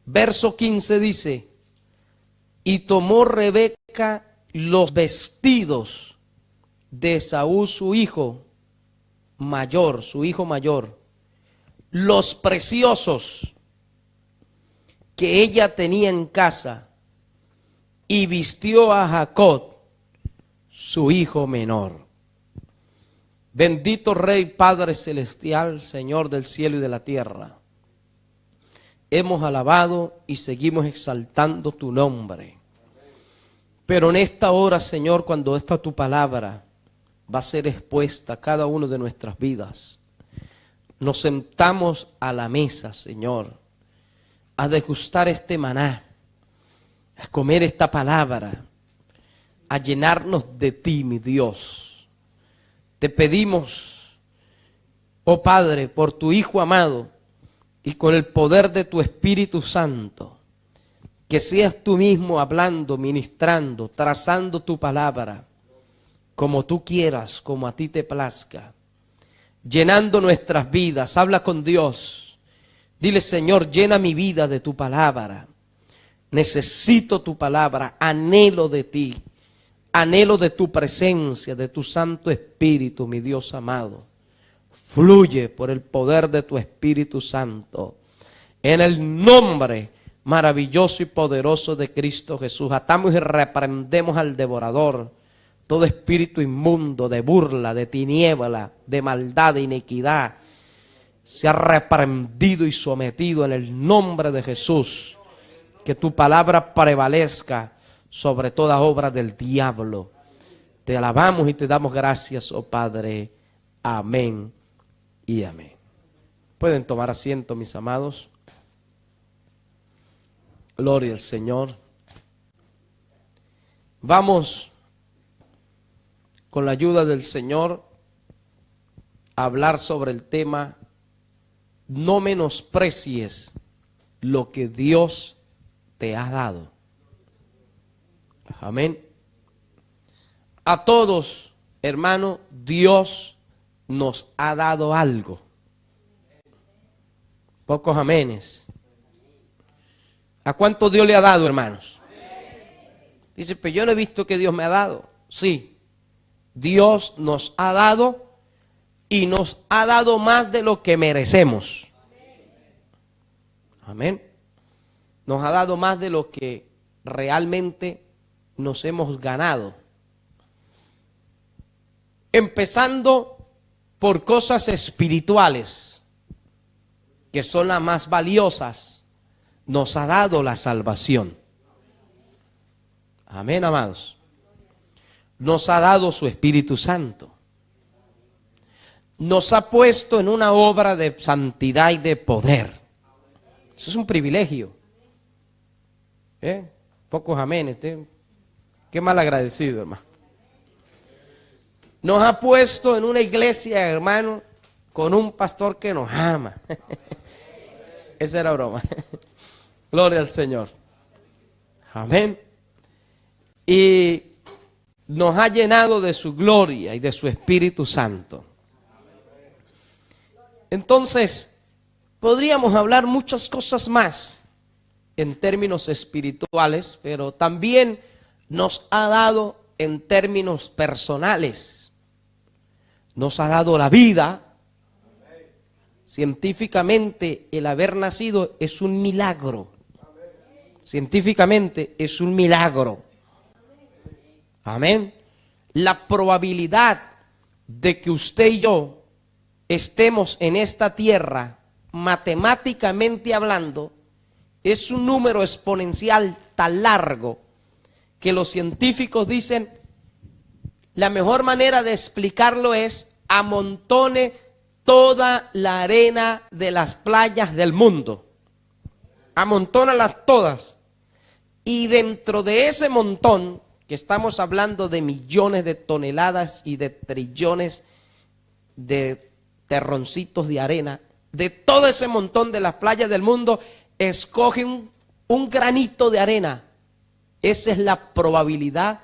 Verso 15 dice: y tomó Rebeca los vestidos de Esaú su hijo mayor, los preciosos que ella tenía en casa, y vistió a Jacob su hijo menor. Bendito Rey, Padre Celestial, Señor del cielo y de la tierra. Hemos alabado y seguimos exaltando tu nombre. Pero en esta hora, Señor, cuando esta tu palabra va a ser expuesta a cada uno de nuestras vidas, nos sentamos a la mesa, Señor, a degustar este maná, a comer esta palabra, a llenarnos de ti, mi Dios. Te pedimos, oh Padre, por tu Hijo amado y con el poder de tu Espíritu Santo, que seas tú mismo hablando, ministrando, trazando tu palabra, como tú quieras, como a ti te plazca, llenando nuestras vidas. Habla con Dios. Dile: Señor, llena mi vida de tu palabra. Necesito tu palabra, anhelo de ti, anhelo de tu presencia, de tu Santo Espíritu, mi Dios amado. Fluye por el poder de tu Espíritu Santo. En el nombre maravilloso y poderoso de Cristo Jesús, atamos y reprendemos al devorador, todo espíritu inmundo, de burla, de tiniebla, de maldad, de iniquidad, se ha reprendido y sometido en el nombre de Jesús. Que tu palabra prevalezca sobre toda obra del diablo. Te alabamos y te damos gracias, oh Padre. Amén y amén. Pueden tomar asiento, mis amados. Gloria al Señor. Vamos, con la ayuda del Señor, a hablar sobre el tema: no menosprecies lo que Dios te ha dado. Amén. A todos, hermano, Dios nos ha dado algo. Pocos amenes. ¿A cuánto Dios le ha dado, hermanos? Dice: pero yo no he visto que Dios me ha dado. Sí, Dios nos ha dado, y nos ha dado más de lo que merecemos. Amén. Nos ha dado más de lo que realmente nos hemos ganado. Empezando por cosas espirituales, que son las más valiosas. Nos ha dado la salvación. Amén, amados. Nos ha dado su Espíritu Santo. Nos ha puesto en una obra de santidad y de poder. Eso es un privilegio. Pocos amenes. Qué mal agradecido, hermano. Nos ha puesto en una iglesia, hermano, con un pastor que nos ama. Esa era broma. Gloria al Señor. Amén. Y nos ha llenado de su gloria y de su Espíritu Santo. Entonces, podríamos hablar muchas cosas más en términos espirituales, pero también nos ha dado en términos personales. Nos ha dado la vida. Científicamente, el haber nacido es un milagro. Científicamente es un milagro. Amén. La probabilidad de que usted y yo estemos en esta tierra, matemáticamente hablando, es un número exponencial tan largo que los científicos dicen: la mejor manera de explicarlo es: amontone toda la arena de las playas del mundo. Amontónalas todas. Y dentro de ese montón, que estamos hablando de millones de toneladas y de trillones de terroncitos de arena, de todo ese montón de las playas del mundo, escoge un granito de arena. Esa es la probabilidad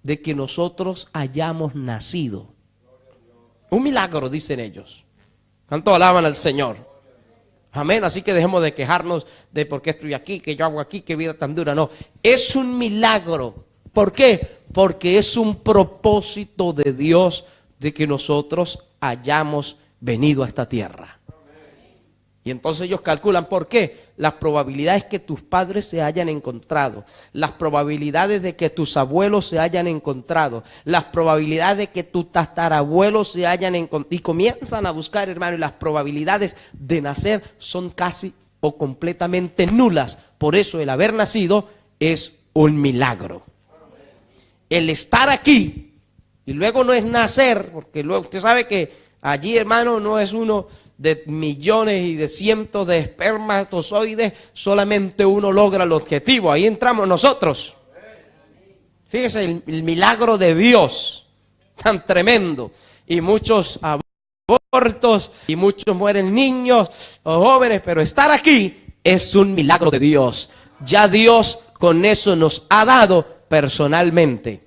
de que nosotros hayamos nacido. Un milagro, dicen ellos. ¿Cuánto alaban al Señor? Amén. Así que dejemos de quejarnos de por qué estoy aquí, que yo hago aquí, qué vida tan dura. No, es un milagro. ¿Por qué? Porque es un propósito de Dios de que nosotros hayamos venido a esta tierra. Y entonces ellos calculan, ¿por qué? Las probabilidades que tus padres se hayan encontrado, las probabilidades de que tus abuelos se hayan encontrado, las probabilidades de que tus tatarabuelos se hayan encontrado. Y comienzan a buscar, hermano, y las probabilidades de nacer son casi o completamente nulas. Por eso el haber nacido es un milagro. El estar aquí, y luego no es nacer, porque luego usted sabe que allí, hermano, no es uno de millones y de cientos de espermatozoides, solamente uno logra el objetivo. Ahí entramos nosotros. Fíjese el milagro de Dios, tan tremendo. Y muchos abortos, y muchos mueren niños o jóvenes, pero estar aquí es un milagro de Dios. Ya Dios con eso nos ha dado personalmente.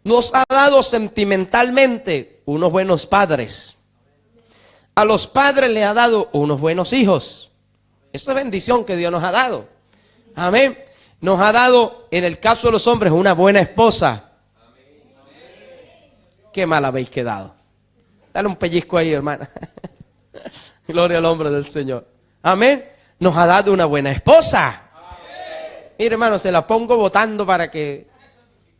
Nos ha dado sentimentalmente unos buenos padres. A los padres le ha dado unos buenos hijos. Eso es bendición que Dios nos ha dado. Amén. Nos ha dado, en el caso de los hombres, una buena esposa. Qué mal habéis quedado. Dale un pellizco ahí, hermana. Gloria al nombre del Señor. Amén. Nos ha dado una buena esposa. Mire, hermano, se la pongo botando para que,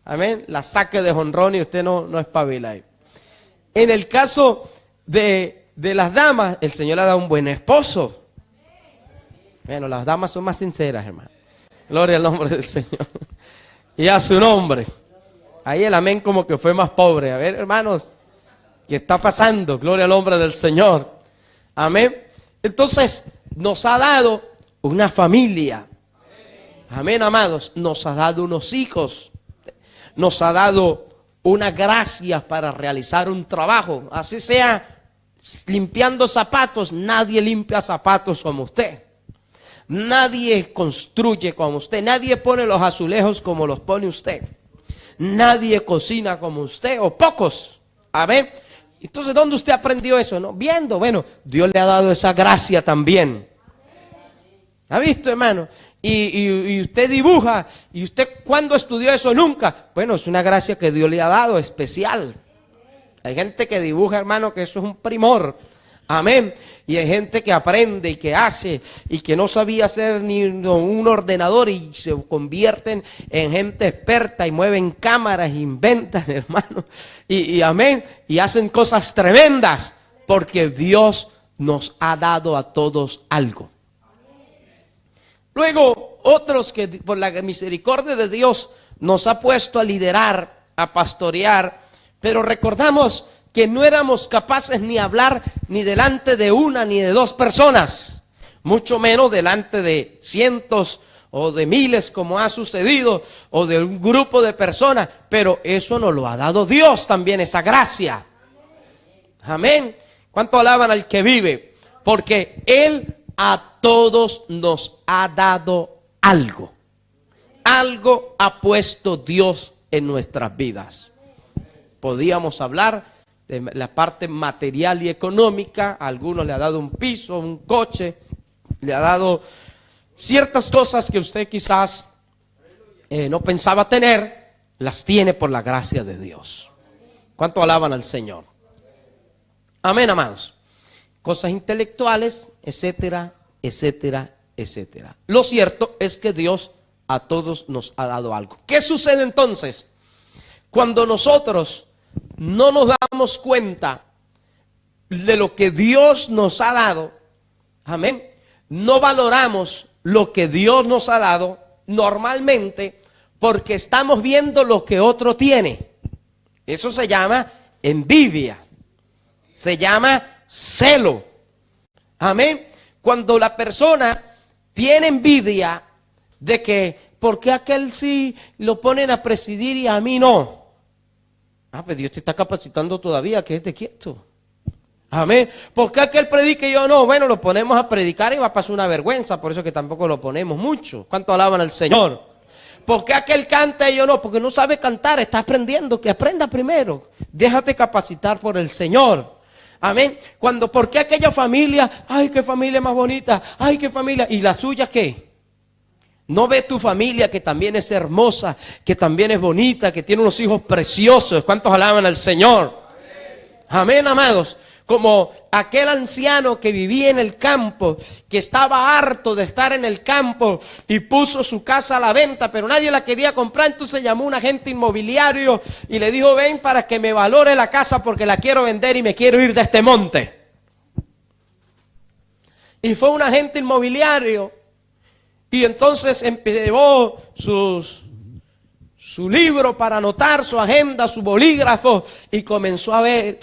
amén, la saque de jonrón y usted no espabila ahí. En el caso de las damas, el Señor le ha dado un buen esposo. Bueno, las damas son más sinceras, hermano. Gloria al nombre del Señor. Y a su nombre. Ahí el amén como que fue más pobre. A ver, hermanos, ¿qué está pasando? Gloria al nombre del Señor. Amén. Entonces, nos ha dado una familia. Amén, amados. Nos ha dado unos hijos. Nos ha dado una gracia para realizar un trabajo. Así sea limpiando zapatos. Nadie limpia zapatos como usted. Nadie construye como usted. Nadie pone los azulejos como los pone usted. Nadie cocina como usted, o pocos. Amén. Entonces, ¿dónde usted aprendió eso? ¿No? Viendo. Bueno, Dios le ha dado esa gracia también. ¿Ha visto, hermano? Y usted dibuja. ¿Y usted cuándo estudió eso? Nunca. Bueno, es una gracia que Dios le ha dado especial. Hay gente que dibuja, hermano, que eso es un primor. Amén. Y hay gente que aprende y que hace y que no sabía hacer ni un ordenador y se convierten en gente experta y mueven cámaras, inventan, hermano. Y amén. Y hacen cosas tremendas porque Dios nos ha dado a todos algo. Luego, otros que por la misericordia de Dios nos ha puesto a liderar, a pastorear, pero recordamos que no éramos capaces ni hablar ni delante de una ni de dos personas, mucho menos delante de cientos o de miles como ha sucedido, o de un grupo de personas, pero eso nos lo ha dado Dios también, esa gracia. Amén. ¿Cuánto alaban al que vive? Porque Él a todos nos ha dado algo. Algo ha puesto Dios en nuestras vidas. Podíamos hablar de la parte material y económica. A algunos le ha dado un piso, un coche, le ha dado ciertas cosas que usted quizás no pensaba tener, las tiene por la gracia de Dios. ¿Cuánto alaban al Señor? Amén, amados. Cosas intelectuales, etcétera, etcétera, etcétera. Lo cierto es que Dios a todos nos ha dado algo. ¿Qué sucede entonces? Cuando nosotros no nos damos cuenta de lo que Dios nos ha dado, amén, no valoramos lo que Dios nos ha dado normalmente porque estamos viendo lo que otro tiene. Eso se llama envidia, se llama celo. Amén. Cuando la persona tiene envidia de que, ¿por qué aquel sí lo ponen a presidir y a mí no? Ah, pues Dios te está capacitando todavía, quédate quieto. Amén. ¿Por qué aquel predica y yo no? Bueno, lo ponemos a predicar y va a pasar una vergüenza, por eso que tampoco lo ponemos mucho. ¿Cuánto alaban al Señor? ¿Por qué aquel canta y yo no? Porque no sabe cantar, está aprendiendo, que aprenda primero. Déjate capacitar por el Señor. Amén. ¿Por qué aquella familia? Ay, qué familia más bonita. Ay, qué familia. ¿Y la suya qué? ¿No ve tu familia que también es hermosa, que también es bonita, que tiene unos hijos preciosos? ¿Cuántos alaban al Señor? Amén, amados. Como aquel anciano que vivía en el campo, que estaba harto de estar en el campo y puso su casa a la venta, pero nadie la quería comprar. Entonces llamó a un agente inmobiliario y le dijo: ven para que me valore la casa porque la quiero vender y me quiero ir de este monte. Y fue un agente inmobiliario y entonces llevó su libro para anotar, su agenda, su bolígrafo, y comenzó a ver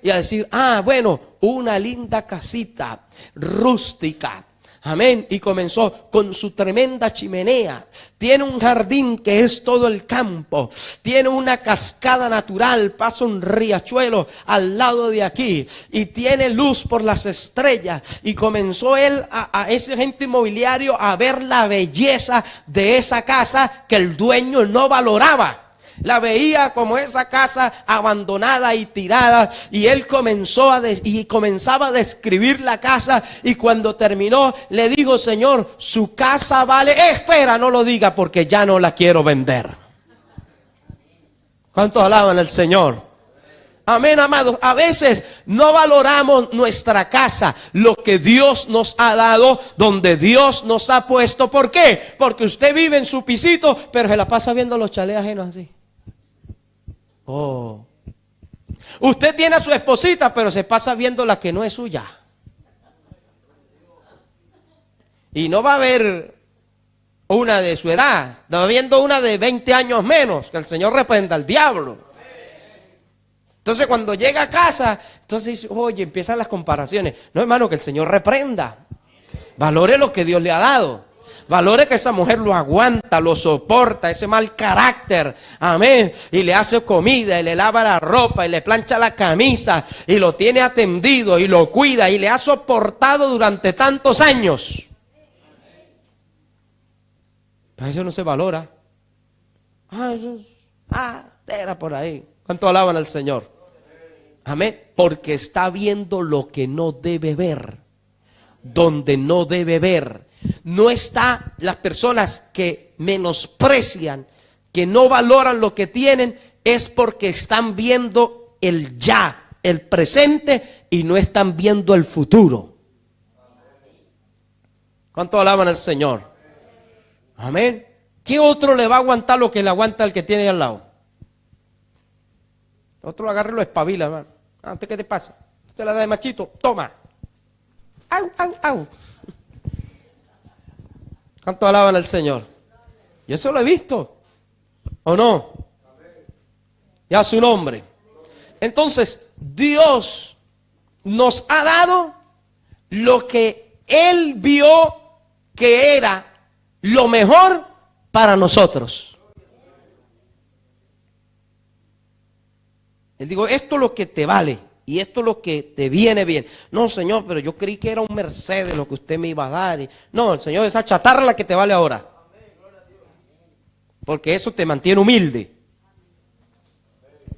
y a decir: ah, bueno, una linda casita rústica. Amén. Y comenzó con su tremenda chimenea. Tiene un jardín que es todo el campo. Tiene una cascada natural, pasa un riachuelo al lado de aquí. Y tiene luz por las estrellas. Y comenzó él, a ese agente inmobiliario, a ver la belleza de esa casa que el dueño no valoraba. La veía como esa casa abandonada y tirada, y él comenzaba a describir la casa, y cuando terminó le dijo: Señor, su casa vale, espera, no lo diga porque ya no la quiero vender. ¿Cuántos alaban al Señor? Amén, amados. A veces no valoramos nuestra casa, lo que Dios nos ha dado, donde Dios nos ha puesto. ¿Por qué? Porque usted vive en su pisito, pero se la pasa viendo los chalés ajenos así. Oh. Usted tiene a su esposita, pero se pasa viendo la que no es suya. Y no va a ver una de su edad, está viendo una de 20 años menos. Que el Señor reprenda al diablo. Entonces cuando llega a casa, entonces dice: oye, empiezan las comparaciones. No, hermano, que el Señor reprenda. Valore lo que Dios le ha dado. Valore que esa mujer lo aguanta, lo soporta, ese mal carácter, amén, y le hace comida, y le lava la ropa, y le plancha la camisa, y lo tiene atendido, y lo cuida, y le ha soportado durante tantos años. Pero eso no se valora. Era por ahí. ¿Cuánto alaban al Señor? Amén, porque está viendo lo que no debe ver, donde no debe ver. No está las personas que menosprecian, que no valoran lo que tienen, es porque están viendo el ya, el presente, y no están viendo el futuro. ¿Cuánto alaban al Señor? Amén. ¿Qué otro le va a aguantar lo que le aguanta el que tiene ahí al lado? Otro lo agarra y lo espabila, hermano. ¿Usted qué te pasa? Usted la da de machito, toma. Au, au, au. ¿Cuánto alaban al Señor? Yo eso lo he visto, ¿o no? Y a su nombre. Entonces, Dios nos ha dado lo que Él vio que era lo mejor para nosotros. Él dijo: esto es lo que te vale. Y esto es lo que te viene bien. No, Señor, pero yo creí que era un Mercedes lo que usted me iba a dar. No, el Señor, esa chatarra es la que te vale ahora. Porque eso te mantiene humilde.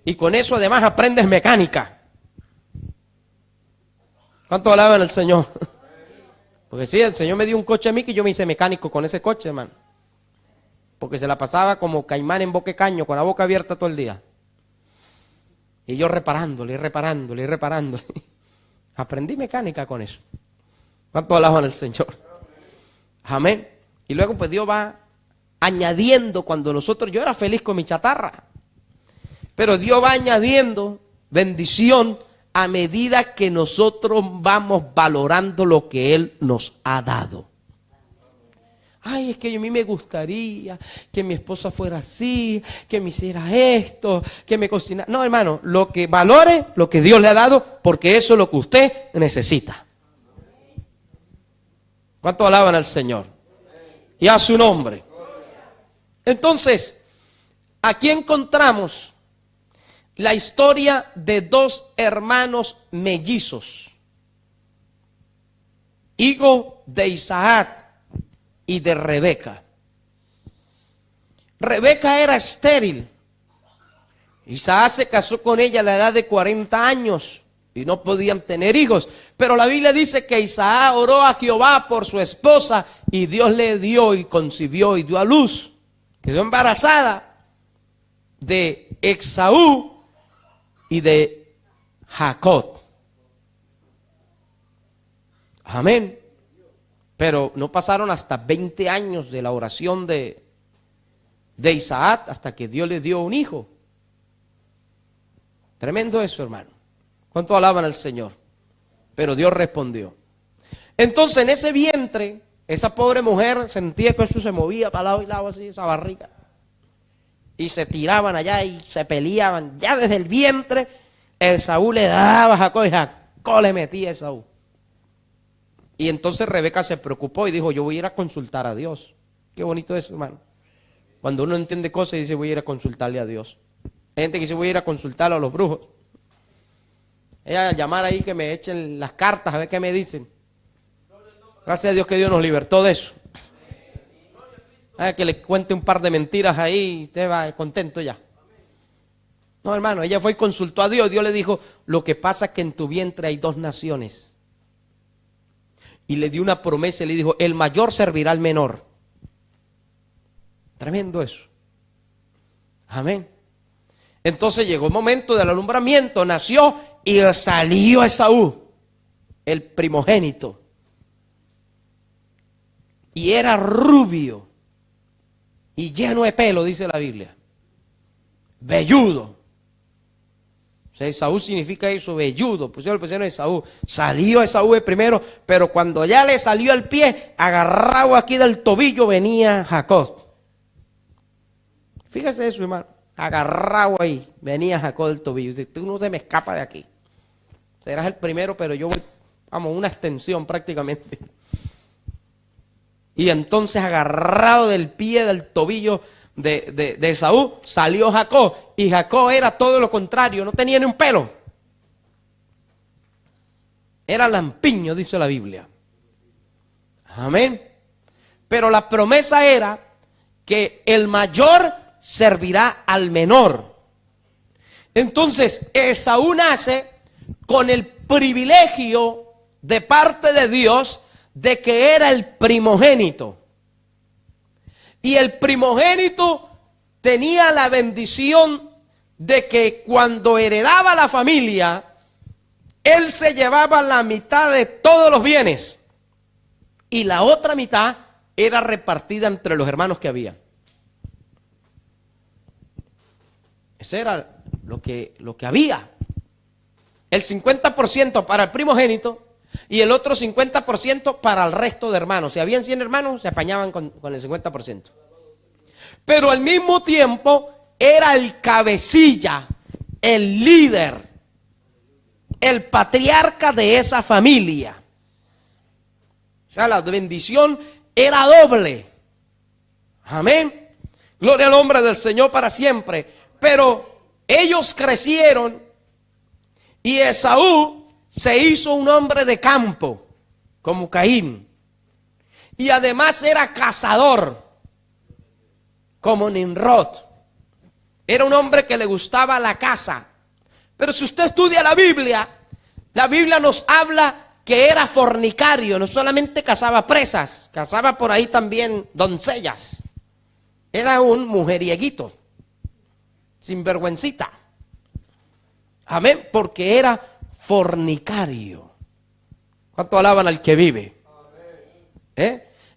Y con eso además aprendes mecánica. ¿Cuánto alaban al Señor? Porque sí, el Señor me dio un coche a mí que yo me hice mecánico con ese coche, hermano. Porque se la pasaba como caimán en boca de caño, con la boca abierta todo el día. Y yo reparándole. Aprendí mecánica con eso. ¿Cuánto alaban al Señor? Amén. Y luego pues Dios va añadiendo yo era feliz con mi chatarra. Pero Dios va añadiendo bendición a medida que nosotros vamos valorando lo que Él nos ha dado. Ay, es que a mí me gustaría que mi esposa fuera así, que me hiciera esto, que me cocinara. No, hermano, lo que valore, lo que Dios le ha dado, porque eso es lo que usted necesita. ¿Cuánto alaban al Señor? Y a su nombre. Entonces, aquí encontramos la historia de dos hermanos mellizos, hijo de Isaac y de Rebeca. Rebeca era estéril. Isaac se casó con ella a la edad de 40 años. y no podían tener hijos. Pero la Biblia dice que Isaac oró a Jehová por su esposa y Dios le dio y concibió y dio a luz. Quedó embarazada de Esaú y de Jacob. Amén. Pero no pasaron hasta 20 años de la oración de Isaac hasta que Dios le dio un hijo. Tremendo eso, hermano. ¿Cuánto alaban al Señor? Pero Dios respondió. Entonces en ese vientre, esa pobre mujer sentía que eso se movía para lado y lado así, esa barriga. Y se tiraban allá y se peleaban. Ya desde el vientre, Esaú le daba a Jacob y Jacob le metía a Esaú. Y entonces Rebeca se preocupó y dijo, yo voy a ir a consultar a Dios. Qué bonito eso, hermano. Cuando uno entiende cosas y dice, voy a ir a consultarle a Dios. Hay gente que dice, voy a ir a consultar a los brujos. Ella a llamar ahí que me echen las cartas a ver qué me dicen. Gracias a Dios que Dios nos libertó de eso. Que le cuente un par de mentiras ahí y usted va contento ya. No, hermano, ella fue y consultó a Dios. Dios le dijo, lo que pasa es que en tu vientre hay 2 naciones. Y le dio una promesa y le dijo, el mayor servirá al menor. Tremendo eso. Amén. Entonces llegó el momento del alumbramiento, nació y salió Esaú, el primogénito. Y era rubio y lleno de pelo, dice la Biblia. Velludo. O sea, Esaú significa eso, velludo. Pusieron el pusieron Esaú. Salió Esaú el primero, pero cuando ya le salió el pie, agarrado aquí del tobillo, venía Jacob. Fíjese eso, hermano. Agarrado ahí, venía Jacob del tobillo. Dice, tú no te me escapas de aquí. Serás el primero, pero yo voy, vamos, una extensión prácticamente. Y entonces agarrado del pie, del tobillo de Esaú, salió Jacob. Y Jacob era todo lo contrario, no tenía ni un pelo. Era lampiño, dice la Biblia. Amén. Pero la promesa era que el mayor servirá al menor. Entonces Esaú nace con el privilegio de parte de Dios de que era el primogénito. Y el primogénito tenía la bendición de que cuando heredaba la familia, él se llevaba la mitad de todos los bienes y la otra mitad era repartida entre los hermanos que había. Ese era lo que había. El 50% para el primogénito y el otro 50% para el resto de hermanos. Si habían 100 hermanos, se apañaban con el 50%. Pero al mismo tiempo era el cabecilla, el líder, el patriarca de esa familia. O sea, la bendición era doble. Amén. Gloria al nombre del Señor para siempre. Pero ellos crecieron y Esaú se hizo un hombre de campo, como Caín. Y además era cazador, como Nimrod. Era un hombre que le gustaba la caza. Pero si usted estudia la Biblia nos habla que era fornicario. No solamente cazaba presas, cazaba por ahí también doncellas. Era un mujerieguito, sinvergüencita. Amén, porque era fornicario. ¿Cuánto alaban al que vive?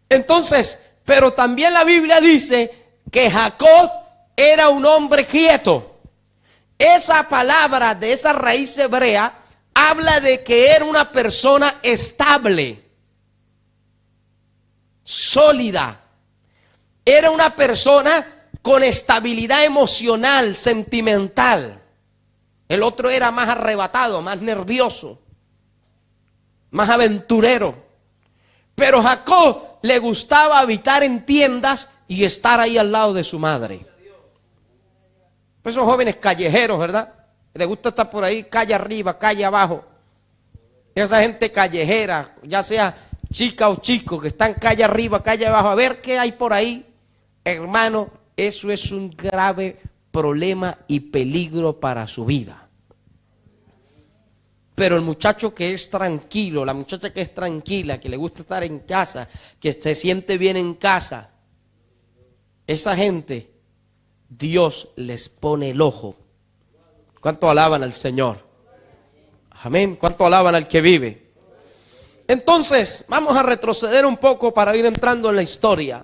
Entonces, pero también la Biblia dice que Jacob era un hombre quieto. Esa palabra de esa raíz hebrea habla de que era una persona estable, sólida. Era una persona con estabilidad emocional, sentimental. El otro era más arrebatado, más nervioso, más aventurero. Pero Jacob le gustaba habitar en tiendas y estar ahí al lado de su madre. Pues esos jóvenes callejeros, ¿verdad? Les gusta estar por ahí, calle arriba, calle abajo. Esa gente callejera, ya sea chica o chico, que están calle arriba, calle abajo, a ver qué hay por ahí. Hermano, eso es un grave problema y peligro para su vida. Pero el muchacho que es tranquilo, la muchacha que es tranquila, que le gusta estar en casa, que se siente bien en casa, esa gente, Dios les pone el ojo. ¿Cuánto alaban al Señor? Amén. ¿Cuánto alaban al que vive? Entonces, vamos a retroceder un poco para ir entrando en la historia.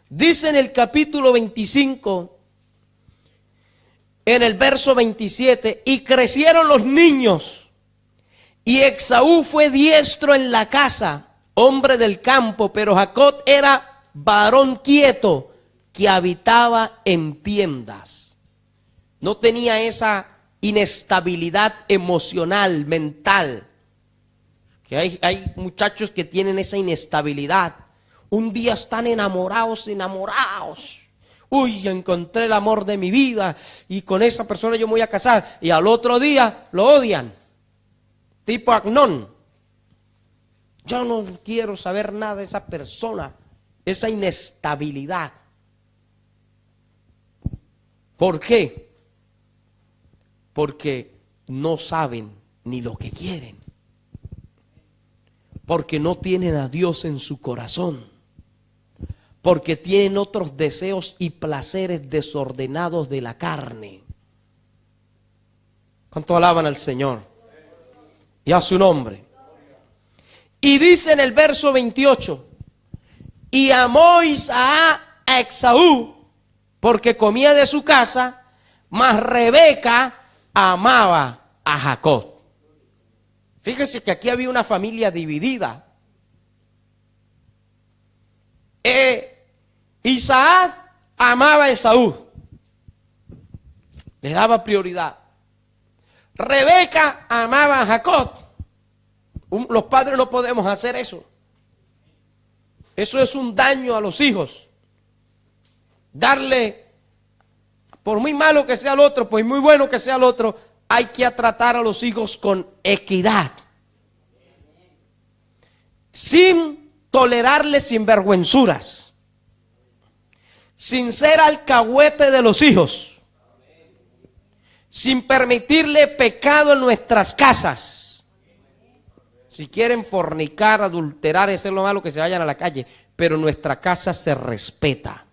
Dice en el capítulo 25, en el verso 27, y crecieron los niños, y Esaú fue diestro en la casa, hombre del campo, pero Jacob era varón quieto, que habitaba en tiendas. No tenía esa inestabilidad emocional, mental. Que hay muchachos que tienen esa inestabilidad. Un día están enamorados. Uy, encontré el amor de mi vida y con esa persona yo me voy a casar. Y al otro día lo odian. Tipo Agnón. Yo no quiero saber nada de esa persona. Esa inestabilidad. ¿Por qué? Porque no saben ni lo que quieren. Porque no tienen a Dios en su corazón. Porque tienen otros deseos y placeres desordenados de la carne. ¿Cuánto alaban al Señor? Y a su nombre. Y dice en el verso 28, y amó Isaac a Esaú, porque comía de su casa, mas Rebeca amaba a Jacob. Fíjese que aquí había una familia dividida. Isaac amaba a Esaú, le daba prioridad. Rebeca amaba a Jacob. Los padres no podemos hacer eso. Eso es un daño a los hijos. Darle, por muy malo que sea el otro, por muy bueno que sea el otro, hay que tratar a los hijos con equidad. Sin tolerarles sinvergüenzuras. Sin ser alcahuete de los hijos. Sin permitirle pecado en nuestras casas. Si quieren fornicar, adulterar, hacer lo malo, que se vayan a la calle. Pero nuestra casa se respeta.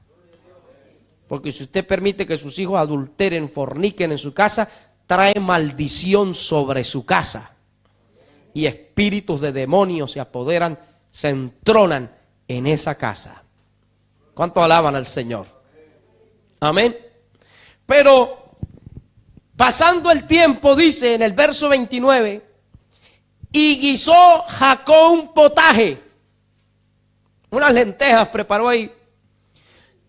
Porque si usted permite que sus hijos adulteren, forniquen en su casa, trae maldición sobre su casa. Y espíritus de demonios se apoderan, se entronan en esa casa. ¿Cuánto alaban al Señor? Amén. Pero pasando el tiempo, dice en el verso 29, y guisó Jacob un potaje, unas lentejas preparó ahí,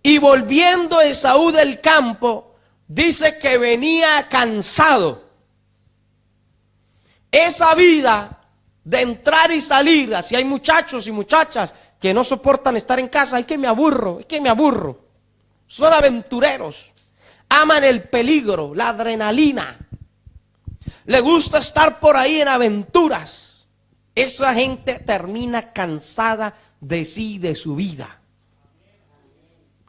y volviendo Esaú del campo, dice que venía cansado. Esa vida de entrar y salir, así hay muchachos y muchachas que no soportan estar en casa, es que me aburro. Son aventureros, aman el peligro, la adrenalina, le gusta estar por ahí en aventuras. Esa gente termina cansada de sí y de su vida.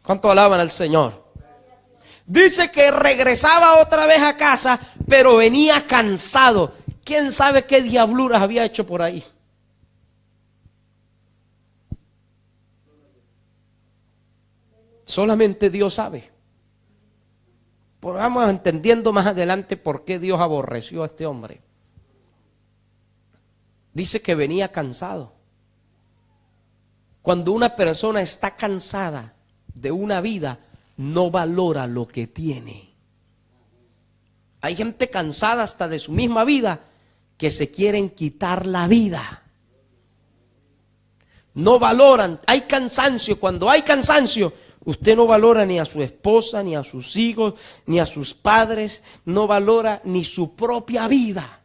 ¿Cuánto alaban al Señor? Dice que regresaba otra vez a casa, pero venía cansado. ¿Quién sabe qué diabluras había hecho por ahí? Solamente Dios sabe. Pero vamos entendiendo más adelante por qué Dios aborreció a este hombre. Dice que venía cansado. Cuando una persona está cansada de una vida, no valora lo que tiene. Hay gente cansada hasta de su misma vida que se quieren quitar la vida. No valoran, hay cansancio. Cuando hay cansancio, usted no valora ni a su esposa, ni a sus hijos, ni a sus padres, no valora ni su propia vida.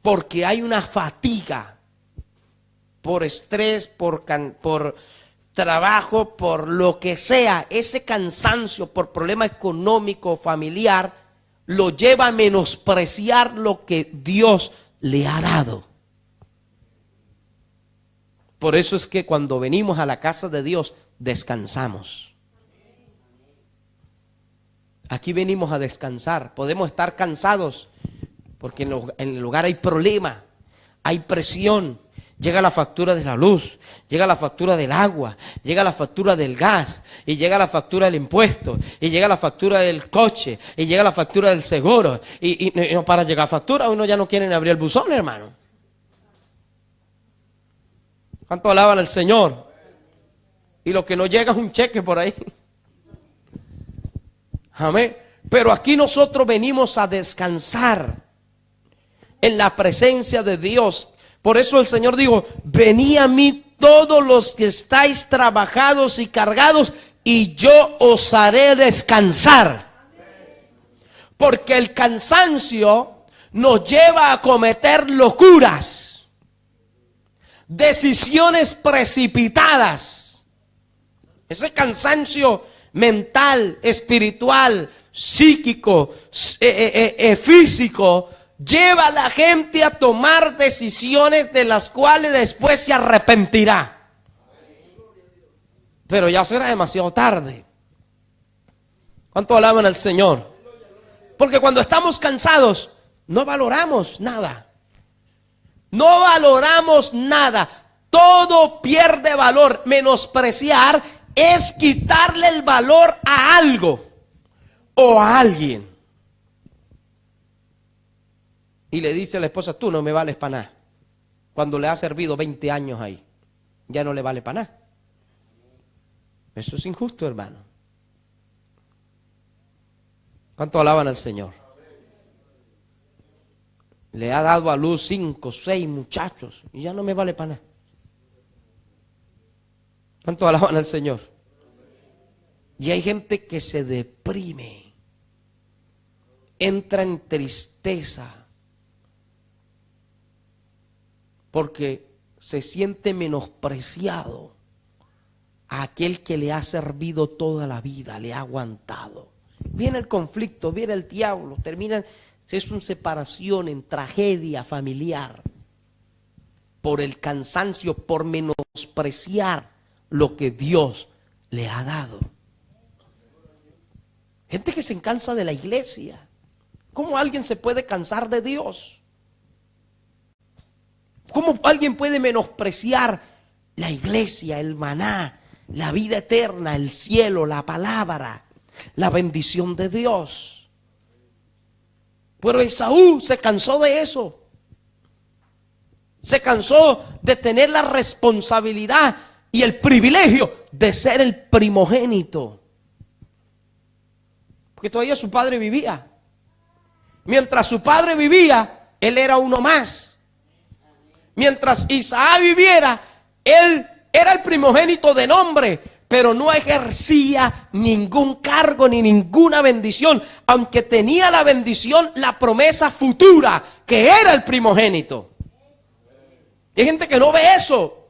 Porque hay una fatiga por estrés, por trabajo, por lo que sea. Ese cansancio por problema económico, familiar, lo lleva a menospreciar lo que Dios le ha dado. Por eso es que cuando venimos a la casa de Dios, descansamos. Aquí venimos a descansar. Podemos estar cansados porque en el hogar hay problema, hay presión. Llega la factura de la luz, llega la factura del agua, llega la factura del gas, y llega la factura del impuesto, y llega la factura del coche, y llega la factura del seguro. Y no para llegar a factura, uno ya no quiere ni abrir el buzón, hermano. ¿Cuánto alaban al Señor? Y lo que no llega es un cheque por ahí. Amén. Pero aquí nosotros venimos a descansar en la presencia de Dios. Por eso el Señor dijo: venid a mí todos los que estáis trabajados y cargados, y yo os haré descansar. Porque el cansancio nos lleva a cometer locuras, decisiones precipitadas. Ese cansancio mental, espiritual, psíquico, físico, lleva a la gente a tomar decisiones de las cuales después se arrepentirá. Pero ya será demasiado tarde. ¿Cuánto alaban al Señor? Porque cuando estamos cansados, no valoramos nada. No valoramos nada. Todo pierde valor. Menospreciar es quitarle el valor a algo o a alguien. Y le dice a la esposa: tú no me vales para nada. Cuando le ha servido 20 años ahí, ya no le vale para nada. Eso es injusto, hermano. ¿Cuánto alaban al Señor? Le ha dado a luz 5, 6 muchachos y ya no me vale para nada. ¿Cuánto alaban al Señor? Y hay gente que se deprime, entra en tristeza, porque se siente menospreciado a aquel que le ha servido toda la vida, le ha aguantado. Viene el conflicto, viene el diablo, termina, es una separación, en tragedia familiar, por el cansancio, por menospreciar lo que Dios le ha dado. Gente que se cansa de la iglesia. ¿Cómo alguien se puede cansar de Dios? ¿Cómo alguien puede menospreciar la iglesia, el maná, la vida eterna, el cielo, la palabra, la bendición de Dios? Pero Esaú se cansó de eso. Se cansó de tener la responsabilidad y el privilegio de ser el primogénito. Porque todavía su padre vivía. Mientras su padre vivía, él era uno más. Mientras Isaac viviera, él era el primogénito de nombre, pero no ejercía ningún cargo ni ninguna bendición, aunque tenía la bendición, la promesa futura, que era el primogénito. Hay gente que no ve eso.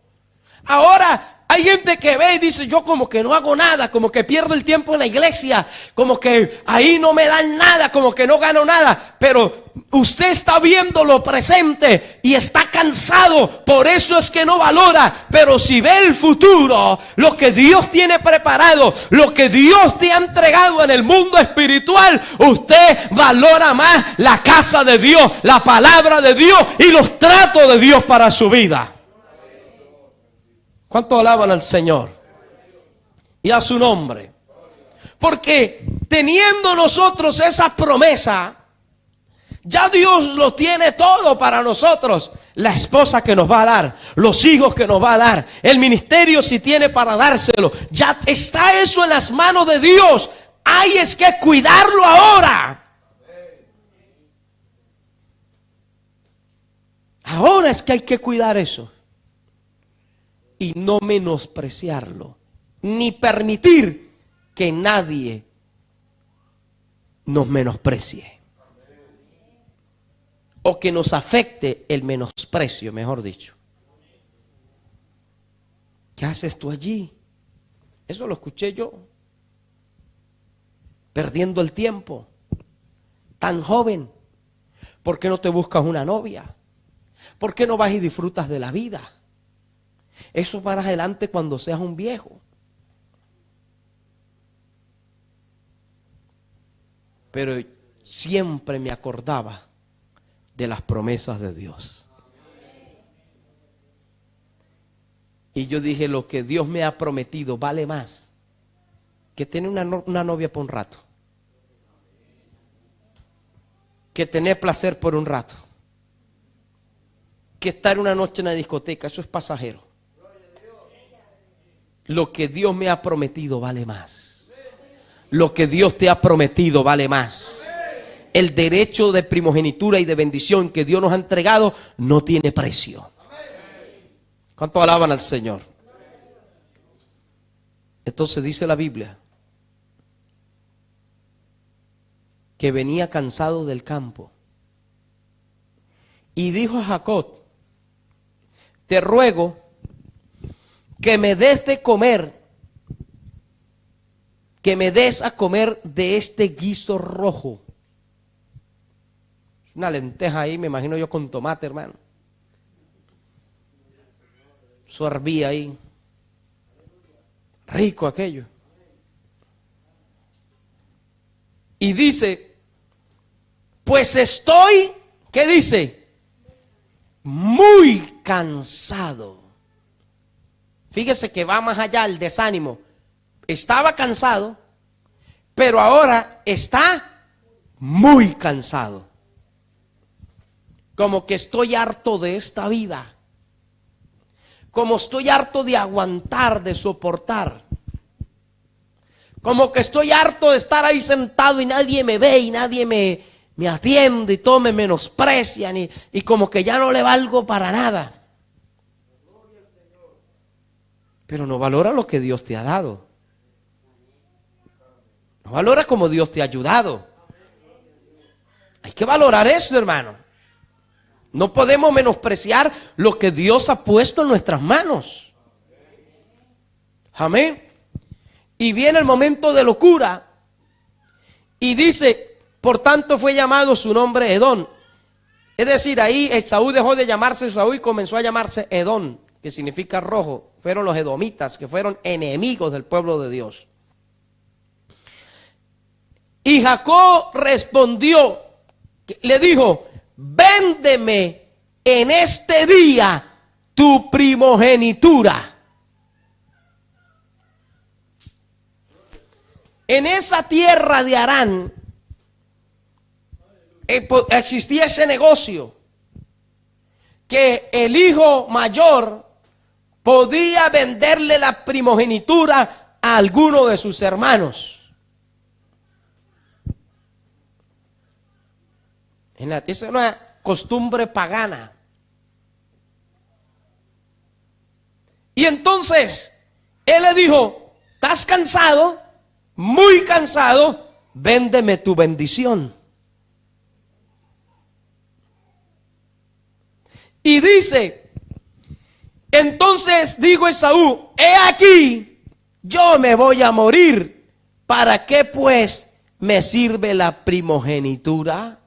Ahora hay gente que ve y dice: yo como que no hago nada, como que pierdo el tiempo en la iglesia, como que ahí no me dan nada, como que no gano nada. Pero usted está viendo lo presente y está cansado, por eso es que no valora. Pero si ve el futuro, lo que Dios tiene preparado, lo que Dios te ha entregado en el mundo espiritual, usted valora más la casa de Dios, la palabra de Dios y los tratos de Dios para su vida. ¿Cuánto alaban al Señor? Y a su nombre. Porque teniendo nosotros esa promesa, ya Dios lo tiene todo para nosotros. La esposa que nos va a dar, los hijos que nos va a dar, el ministerio si tiene para dárselo. Ya está eso en las manos de Dios. Hay es que cuidarlo ahora. Ahora es que hay que cuidar eso. Y no menospreciarlo, ni permitir que nadie nos menosprecie. O que nos afecte el menosprecio, mejor dicho. ¿Qué haces tú allí? Eso lo escuché yo. Perdiendo el tiempo. Tan joven. ¿Por qué no te buscas una novia? ¿Por qué no vas y disfrutas de la vida? Eso para adelante cuando seas un viejo. pero siempre me acordaba de las promesas de Dios. Y yo dije, lo que Dios me ha prometido vale más que tener una novia por un rato, que tener placer por un rato, que estar una noche en la discoteca. Eso es pasajero. Lo que Dios me ha prometido vale más. Lo que Dios te ha prometido vale más. El derecho de primogenitura y de bendición que Dios nos ha entregado no tiene precio. ¿Cuánto alaban al Señor? Entonces dice la Biblia que venía cansado del campo y dijo a Jacob: te ruego que me des de comer, que me des a comer de este guiso rojo. Una lenteja ahí, me imagino yo, con tomate, hermano. Eso hervía ahí. Rico aquello. Y dice, pues estoy, ¿qué dice? Muy cansado. Fíjese que va más allá el desánimo. Estaba cansado, pero ahora está muy cansado. Como que estoy harto de esta vida. Como estoy harto de aguantar, de soportar. Como que estoy harto de estar ahí sentado y nadie me ve y nadie me atiende y todos me menosprecian y como que ya no le valgo para nada. Pero no valora lo que Dios te ha dado. No valora como Dios te ha ayudado. Hay que valorar eso, hermano. No podemos menospreciar lo que Dios ha puesto en nuestras manos. Amén. Y viene el momento de locura. Y dice, por tanto fue llamado su nombre Edom. Es decir, ahí Esaú dejó de llamarse Esaú y comenzó a llamarse Edom, que significa rojo. Fueron los edomitas, que fueron enemigos del pueblo de Dios. Y Jacob respondió, le dijo: véndeme en este día tu primogenitura. En esa tierra de Harán existía ese negocio, que el hijo mayor podía venderle la primogenitura a alguno de sus hermanos. Esa es una costumbre pagana. Y entonces él le dijo: ¿estás cansado? Muy cansado, véndeme tu bendición. Y dice, entonces dijo Esaú: he aquí, yo me voy a morir. ¿Para qué pues me sirve la primogenitura?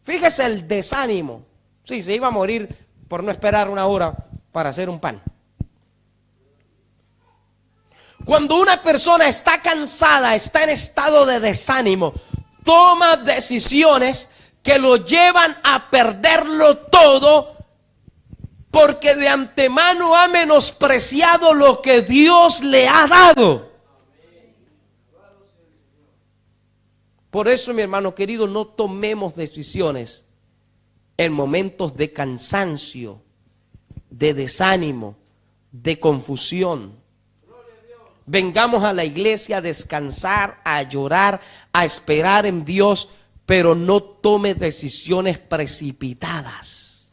Fíjese el desánimo. Sí, se iba a morir por no esperar una hora para hacer un pan. Cuando una persona está cansada, está en estado de desánimo, toma decisiones que lo llevan a perderlo todo, porque de antemano ha menospreciado lo que Dios le ha dado. Por eso, mi hermano querido, no tomemos decisiones en momentos de cansancio, de desánimo, de confusión. Vengamos a la iglesia a descansar, a llorar, a esperar en Dios, pero no tome decisiones precipitadas.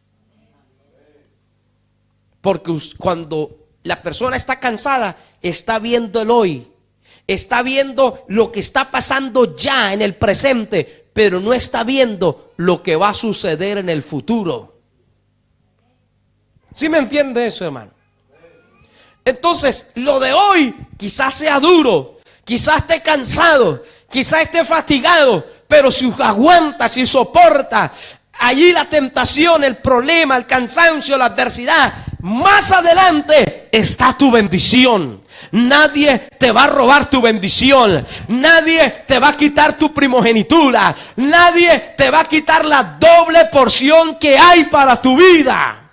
Porque cuando la persona está cansada, está viendo el hoy, está viendo lo que está pasando ya en el presente, pero no está viendo lo que va a suceder en el futuro. ¿Sí me entiende eso, hermano? Entonces, lo de hoy quizás sea duro, quizás esté cansado, quizás esté fatigado, pero si aguanta, si soporta allí la tentación, el problema, el cansancio, la adversidad, más adelante está tu bendición. Nadie te va a robar tu bendición. Nadie te va a quitar tu primogenitura. Nadie te va a quitar la doble porción que hay para tu vida.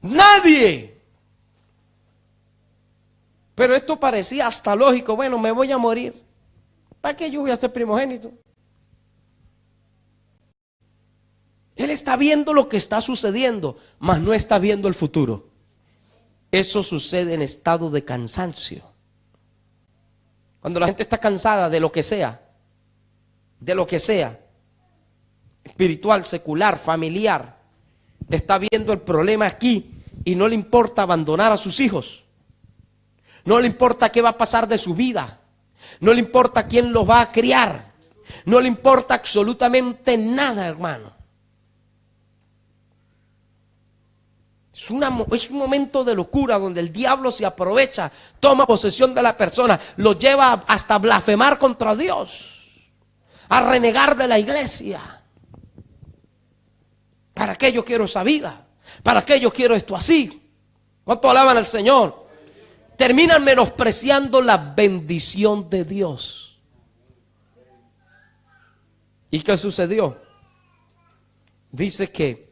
Nadie. Pero esto parecía hasta lógico. Bueno, me voy a morir. ¿Para qué yo voy a ser primogénito? Él está viendo lo que está sucediendo, mas no está viendo el futuro. Eso sucede en estado de cansancio. Cuando la gente está cansada de lo que sea, espiritual, secular, familiar, está viendo el problema aquí y no le importa abandonar a sus hijos. No le importa qué va a pasar de su vida. No le importa quién los va a criar. No le importa absolutamente nada, hermano. Es un momento de locura donde el diablo se aprovecha, toma posesión de la persona, lo lleva hasta a blasfemar contra Dios, a renegar de la iglesia. ¿Para qué yo quiero esa vida? ¿Para qué yo quiero esto así? ¿Cuánto alaban al Señor? Terminan menospreciando la bendición de Dios. ¿Y qué sucedió? Dice que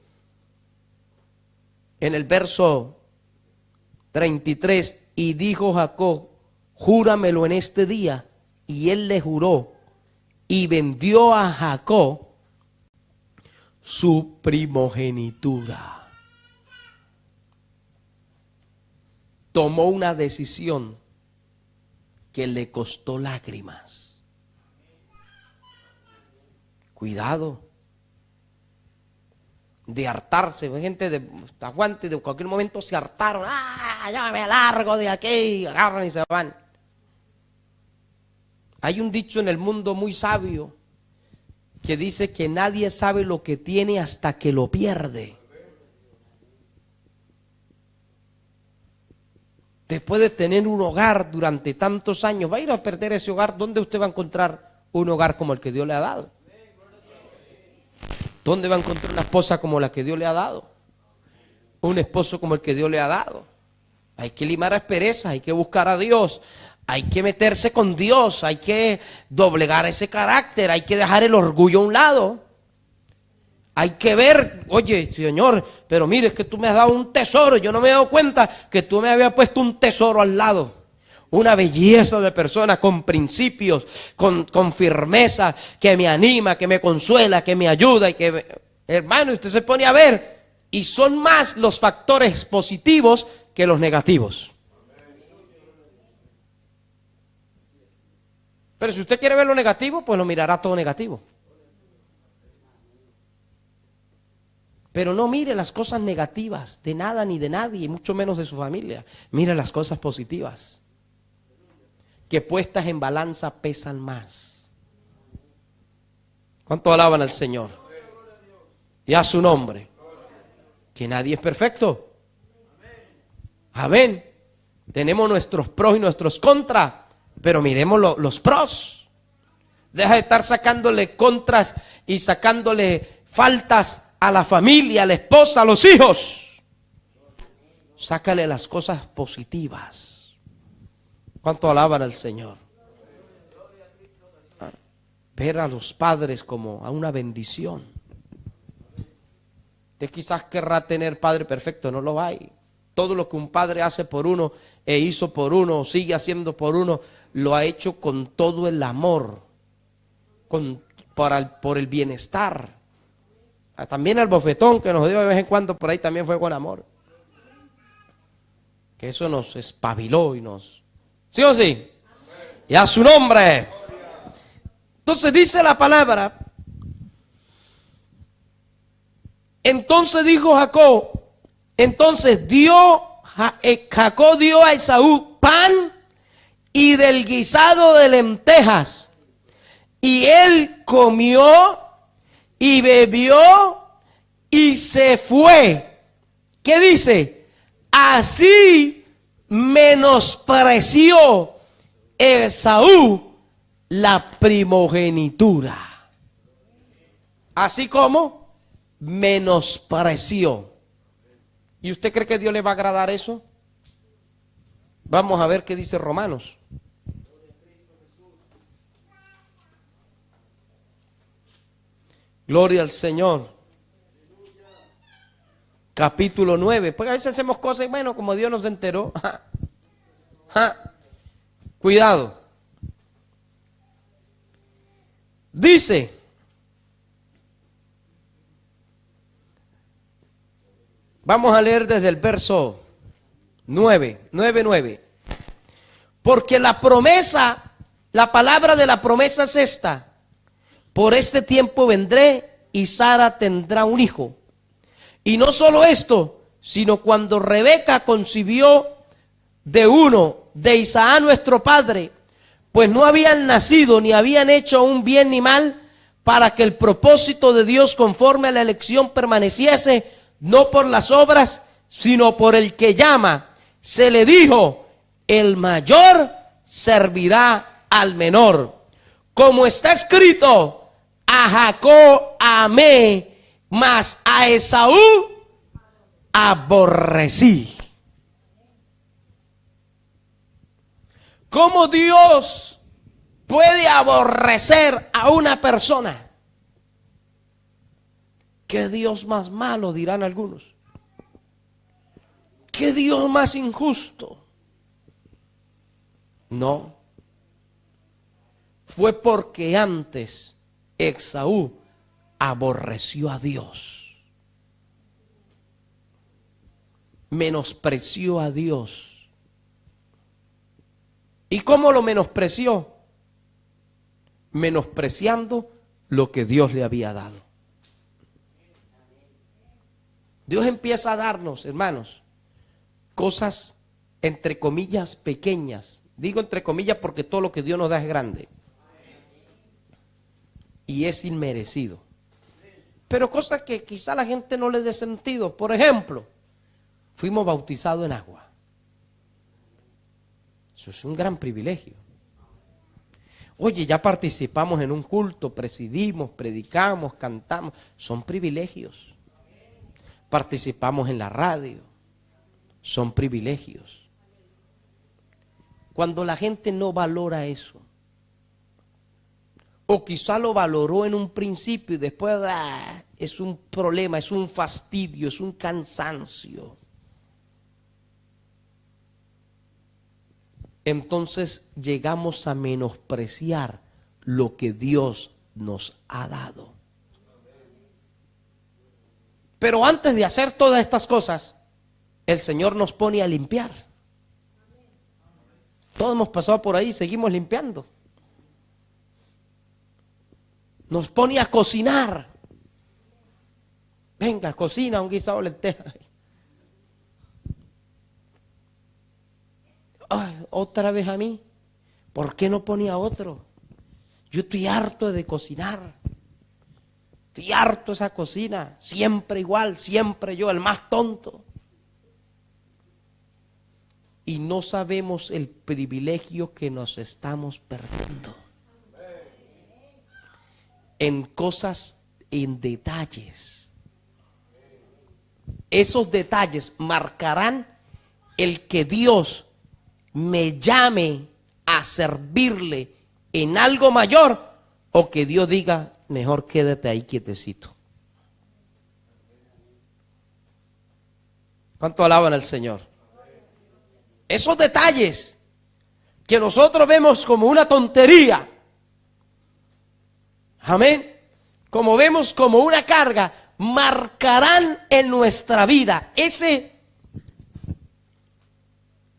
en el verso 33, y dijo Jacob, júramelo en este día. Y él le juró, y vendió a Jacob su primogenitura. Tomó una decisión que le costó lágrimas. Cuidado de hartarse, gente de aguante, de cualquier momento se hartaron, ya me largo de aquí, agarran y se van. Hay un dicho en el mundo muy sabio que dice que nadie sabe lo que tiene hasta que lo pierde. Después de tener un hogar durante tantos años, va a ir a perder ese hogar. ¿Dónde usted va a encontrar un hogar como el que Dios le ha dado? ¿Dónde va a encontrar una esposa como la que Dios le ha dado? Un esposo como el que Dios le ha dado. Hay que limar asperezas, hay que buscar a Dios, hay que meterse con Dios, hay que doblegar ese carácter, hay que dejar el orgullo a un lado. Hay que ver, oye, Señor, pero mire, es que tú me has dado un tesoro, yo no me he dado cuenta que tú me habías puesto un tesoro al lado. Una belleza de persona con principios, con firmeza, que me anima, que me consuela, que me ayuda. Hermano, usted se pone a ver, y son más los factores positivos que los negativos. Pero si usted quiere ver lo negativo, pues lo mirará todo negativo. Pero no mire las cosas negativas de nada ni de nadie, y mucho menos de su familia. Mire las cosas positivas, que puestas en balanza pesan más. ¿Cuánto alaban al Señor? Y a su nombre. Que nadie es perfecto. Amén. Tenemos nuestros pros y nuestros contras, pero miremos los pros. Deja de estar sacándole contras y sacándole faltas a la familia, a la esposa, a los hijos. Sácale las cosas positivas. ¿Cuánto alaban al Señor? Ver a los padres como a una bendición. Usted quizás querrá tener padre perfecto, no lo hay. Todo lo que un padre hace por uno e hizo por uno, o sigue haciendo por uno, lo ha hecho con todo el amor, por el bienestar. También el bofetón que nos dio de vez en cuando por ahí también fue con amor. Que eso nos espabiló y nos... ¿Sí o sí? Y a su nombre. Entonces dice la palabra. Entonces dijo Jacob. Entonces Jacob dio a Esaú pan y del guisado de lentejas. Y él comió y bebió y se fue. ¿Qué dice? Así menospreció Esaú la primogenitura. Así como menospreció. ¿Y usted cree que Dios le va a agradar eso? Vamos a ver qué dice Romanos. Gloria al Señor. Capítulo 9. Porque a veces hacemos cosas y bueno, como Dios nos enteró. Cuidado. Dice, vamos a leer desde el verso 9. Porque la promesa, la palabra de la promesa es esta: por este tiempo vendré y Sara tendrá un hijo. Y no solo esto, sino cuando Rebeca concibió de uno, de Isaac nuestro padre, pues no habían nacido ni habían hecho un bien ni mal, para que el propósito de Dios conforme a la elección permaneciese, no por las obras, sino por el que llama. Se le dijo, el mayor servirá al menor. Como está escrito, a Jacob amé, mas a Esaú aborrecí. ¿Cómo Dios puede aborrecer a una persona? ¿Qué Dios más malo?, dirán algunos. ¿Qué Dios más injusto? No. Fue porque antes Esaú aborreció a Dios, menospreció a Dios. ¿Y cómo lo menospreció? Menospreciando lo que Dios le había dado. Dios empieza a darnos, hermanos, cosas entre comillas pequeñas. Digo entre comillas porque todo lo que Dios nos da es grande y es inmerecido. Pero cosas que quizá la gente no le dé sentido. Por ejemplo, fuimos bautizados en agua. Eso es un gran privilegio. Oye, ya participamos en un culto, presidimos, predicamos, cantamos. Son privilegios. Participamos en la radio. Son privilegios. Cuando la gente no valora eso, o quizá lo valoró en un principio y después es un problema, es un fastidio, es un cansancio, entonces llegamos a menospreciar lo que Dios nos ha dado. Pero antes de hacer todas estas cosas, el Señor nos pone a limpiar. Todos hemos pasado por ahí, seguimos limpiando. Nos pone a cocinar. Venga, cocina un guisado de lentejas. Ay, otra vez a mí. ¿Por qué no pone a otro? Yo estoy harto de cocinar. Estoy harto de esa cocina. Siempre igual, siempre yo, el más tonto. Y no sabemos el privilegio que nos estamos perdiendo. En cosas, en detalles. Esos detalles marcarán el que Dios me llame a servirle en algo mayor, o que Dios diga, mejor quédate ahí quietecito. ¿Cuánto alaban al Señor? Esos detalles que nosotros vemos como una tontería, amén, como vemos como una carga, marcarán en nuestra vida ese,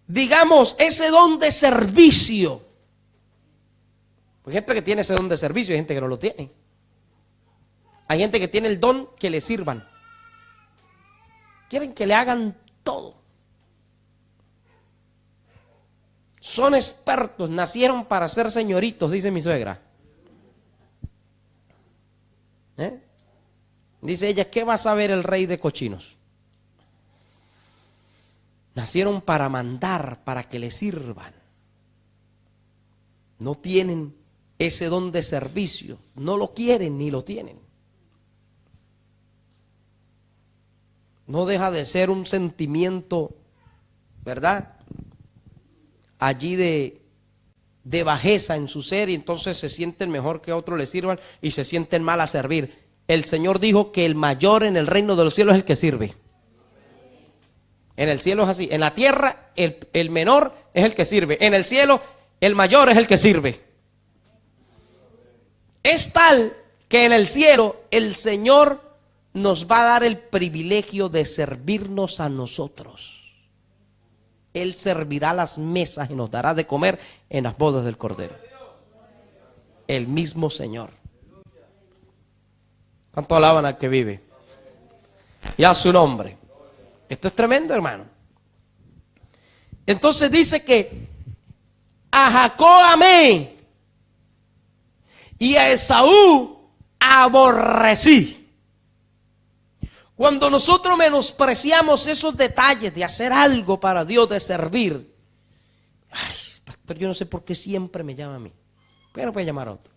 digamos, ese don de servicio. Hay gente que tiene ese don de servicio y hay gente que no lo tiene. Hay gente que tiene el don que le sirvan. Quieren que le hagan todo. Son expertos, nacieron para ser señoritos, dice mi suegra. Dice ella, ¿qué va a saber el rey de cochinos? Nacieron para mandar, para que le sirvan. No tienen ese don de servicio, no lo quieren ni lo tienen. no deja de ser un sentimiento, ¿verdad? Allí de bajeza en su ser, y entonces se sienten mejor que otros les sirvan y se sienten mal a servir. El Señor dijo que el mayor en el reino de los cielos es el que sirve. En el cielo es así. En la tierra el menor es el que sirve. En el cielo el mayor es el que sirve. Es tal que en el cielo el Señor nos va a dar el privilegio de servirnos a nosotros. Él servirá las mesas y nos dará de comer en las bodas del Cordero. El mismo Señor. ¿Cuánto alaban al que vive? Y a su nombre. Esto es tremendo, hermano. Entonces dice que a Jacob amé y a Esaú aborrecí. Cuando nosotros menospreciamos esos detalles de hacer algo para Dios, de servir. Ay, pastor, yo no sé por qué siempre me llama a mí. Pero voy a llamar a otro.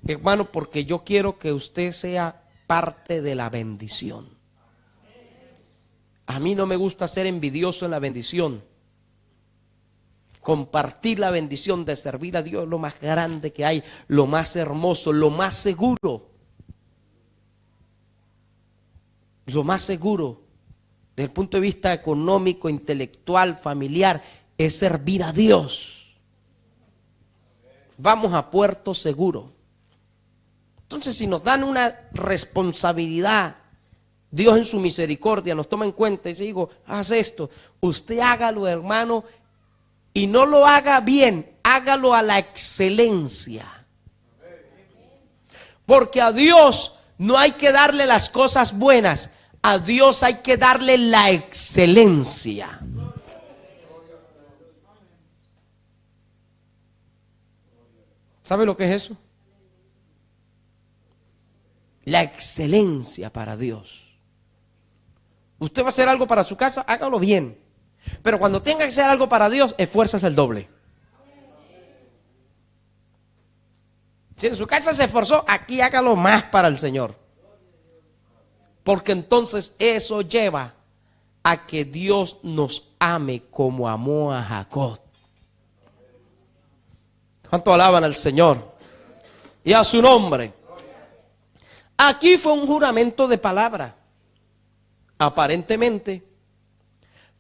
Hermano, porque yo quiero que usted sea parte de la bendición. A mí no me gusta ser envidioso en la bendición. Compartir la bendición de servir a Dios es lo más grande que hay, lo más hermoso, lo más seguro. Lo más seguro desde el punto de vista económico, intelectual, familiar, es servir a Dios. Vamos a puerto seguro. Entonces, si nos dan una responsabilidad, Dios en su misericordia nos toma en cuenta y dice, digo, haz esto, usted hágalo, hermano, y no lo haga bien, hágalo a la excelencia. Porque a Dios no hay que darle las cosas buenas, a Dios hay que darle la excelencia. ¿Sabe lo que es eso? La excelencia para Dios. Usted va a hacer algo para su casa, hágalo bien. Pero cuando tenga que hacer algo para Dios, esfuérzase el doble. Si en su casa se esforzó, aquí hágalo más para el Señor. Porque entonces eso lleva a que Dios nos ame como amó a Jacob. ¿Cuánto alaban al Señor? Y a su nombre. Aquí fue un juramento de palabra, aparentemente.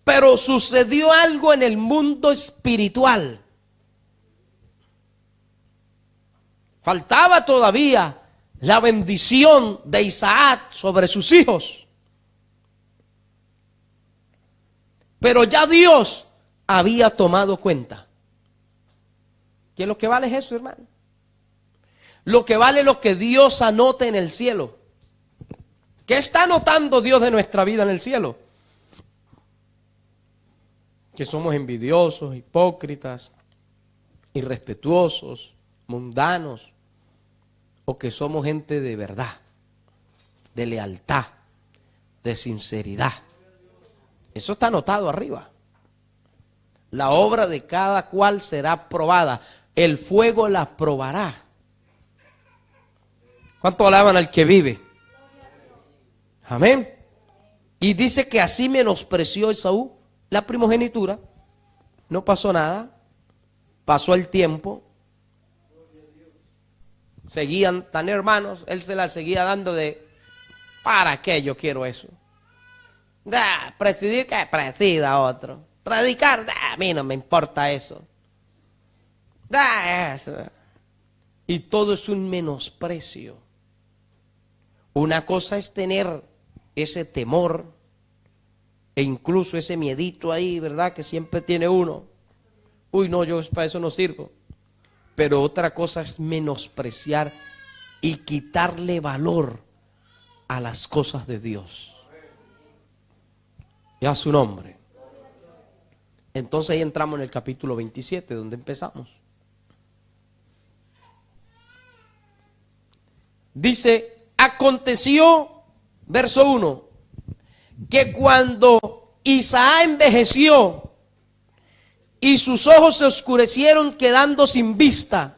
Pero sucedió algo en el mundo espiritual. Faltaba todavía la bendición de Isaac sobre sus hijos. Pero ya Dios había tomado cuenta. ¿Qué es lo que vale es eso, hermano? Lo que vale es lo que Dios anota en el cielo. ¿Qué está anotando Dios de nuestra vida en el cielo? Que somos envidiosos, hipócritas, irrespetuosos, mundanos, o que somos gente de verdad, de lealtad, de sinceridad. Eso está anotado arriba. La obra de cada cual será probada. El fuego la probará. ¿Cuánto alaban al que vive? Amén. Y dice que así menospreció Esaú la primogenitura. No pasó nada. Pasó el tiempo. Seguían tan hermanos. Él se la seguía dando de, ¿para qué yo quiero eso? Presidir, que presida otro. Predicar, a mí no me importa eso. Eso. Y todo es un menosprecio. Una cosa es tener ese temor e incluso ese miedito ahí, ¿verdad? Que siempre tiene uno. Uy, no, yo para eso no sirvo. Pero otra cosa es menospreciar y quitarle valor a las cosas de Dios. Y a su nombre. Entonces ahí entramos en el capítulo 27, donde empezamos. Dice, aconteció, verso 1, que cuando Isaac envejeció y sus ojos se oscurecieron quedando sin vista,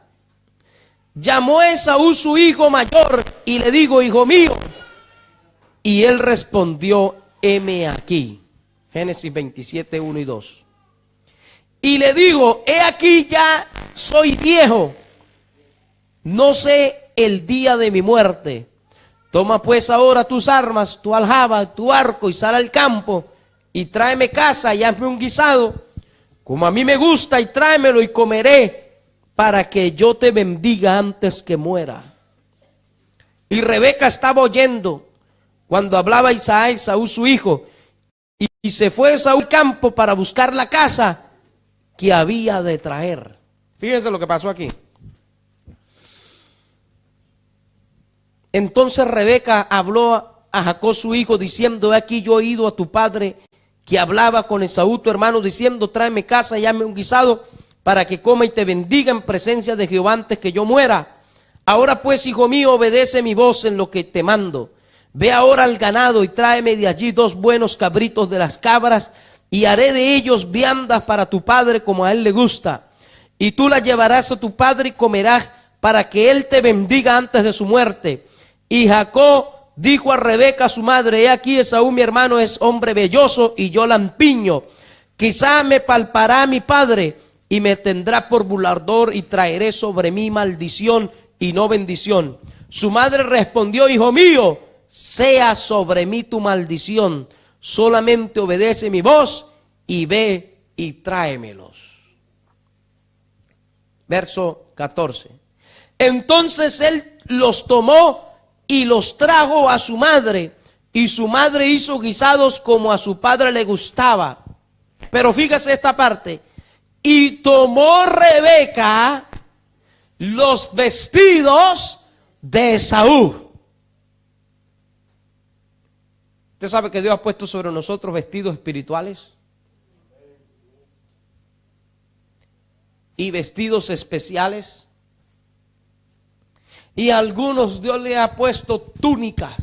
llamó a Esaú su hijo mayor y le dijo, hijo mío. Y él respondió, heme aquí. Génesis 27, 1 y 2. Y le digo, he aquí ya soy viejo, no sé el día de mi muerte. Toma pues ahora tus armas, tu aljaba, tu arco, y sal al campo, y tráeme caza y hazme un guisado, como a mí me gusta, y tráemelo y comeré, para que yo te bendiga antes que muera. Y Rebeca estaba oyendo cuando hablaba Isaac, Esaú su hijo, y se fue Esaú al campo para buscar la caza que había de traer. Fíjense lo que pasó aquí. Entonces Rebeca habló a Jacob su hijo diciendo, he aquí yo he oído a tu padre que hablaba con Esaú tu hermano diciendo, tráeme caza y hazme un guisado para que coma y te bendiga en presencia de Jehová antes que yo muera. Ahora pues, hijo mío, obedece mi voz en lo que te mando. Ve ahora al ganado y tráeme de allí 2 buenos cabritos de las cabras, y haré de ellos viandas para tu padre como a él le gusta. Y tú las llevarás a tu padre y comerás, para que él te bendiga antes de su muerte. Y Jacob dijo a Rebeca su madre, he aquí Esaú mi hermano es hombre velloso y yo lampiño. Quizá me palpará mi padre y me tendrá por burlador y traeré sobre mí maldición y no bendición. Su madre respondió, hijo mío, sea sobre mí tu maldición, solamente obedece mi voz y ve y tráemelos. Verso 14. Entonces él los tomó y los trajo a su madre, y su madre hizo guisados como a su padre le gustaba. Pero fíjese esta parte, y tomó Rebeca los vestidos de Esaú. ¿Usted sabe que Dios ha puesto sobre nosotros vestidos espirituales? Y vestidos especiales. Y a algunos Dios le ha puesto túnicas.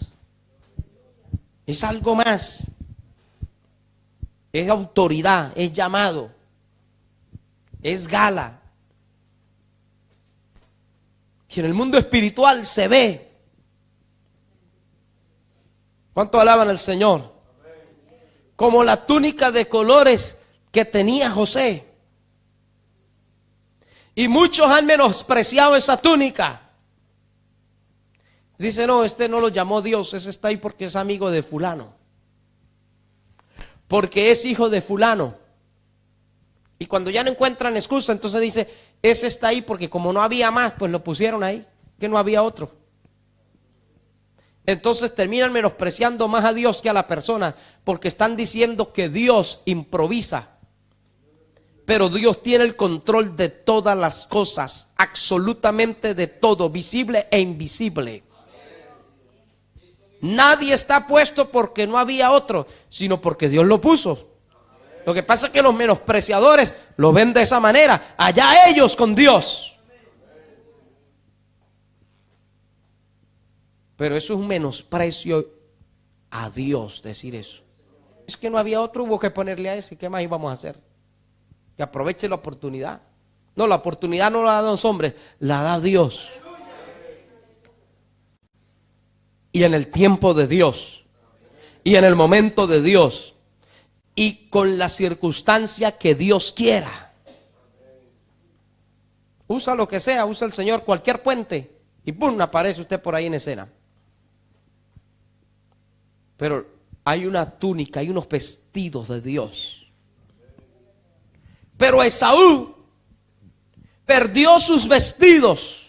Es algo más. Es autoridad, es llamado. Es gala. Y en el mundo espiritual se ve. ¿Cuánto alaban al Señor? Como la túnica de colores que tenía José. Y muchos han menospreciado esa túnica. Dice, no, este no lo llamó Dios, ese está ahí porque es amigo de fulano. Porque es hijo de fulano. Y cuando ya no encuentran excusa, entonces dice, ese está ahí porque como no había más, pues lo pusieron ahí, que no había otro. Entonces terminan menospreciando más a Dios que a la persona, porque están diciendo que Dios improvisa. Pero Dios tiene el control de todas las cosas, absolutamente de todo, visible e invisible. Nadie está puesto porque no había otro, sino porque Dios lo puso. Lo que pasa es que los menospreciadores lo ven de esa manera. Allá ellos con Dios. Pero eso es un menosprecio a Dios, decir eso. Es que no había otro, hubo que ponerle a ese. ¿Qué más íbamos a hacer? Que aproveche la oportunidad. No, la oportunidad no la dan los hombres, la da Dios. Y en el tiempo de Dios. Y en el momento de Dios. Y con la circunstancia que Dios quiera. Usa lo que sea, usa el Señor cualquier puente. Y ¡pum! Aparece usted por ahí en escena. Pero hay una túnica, hay unos vestidos de Dios. Pero Esaú perdió sus vestidos.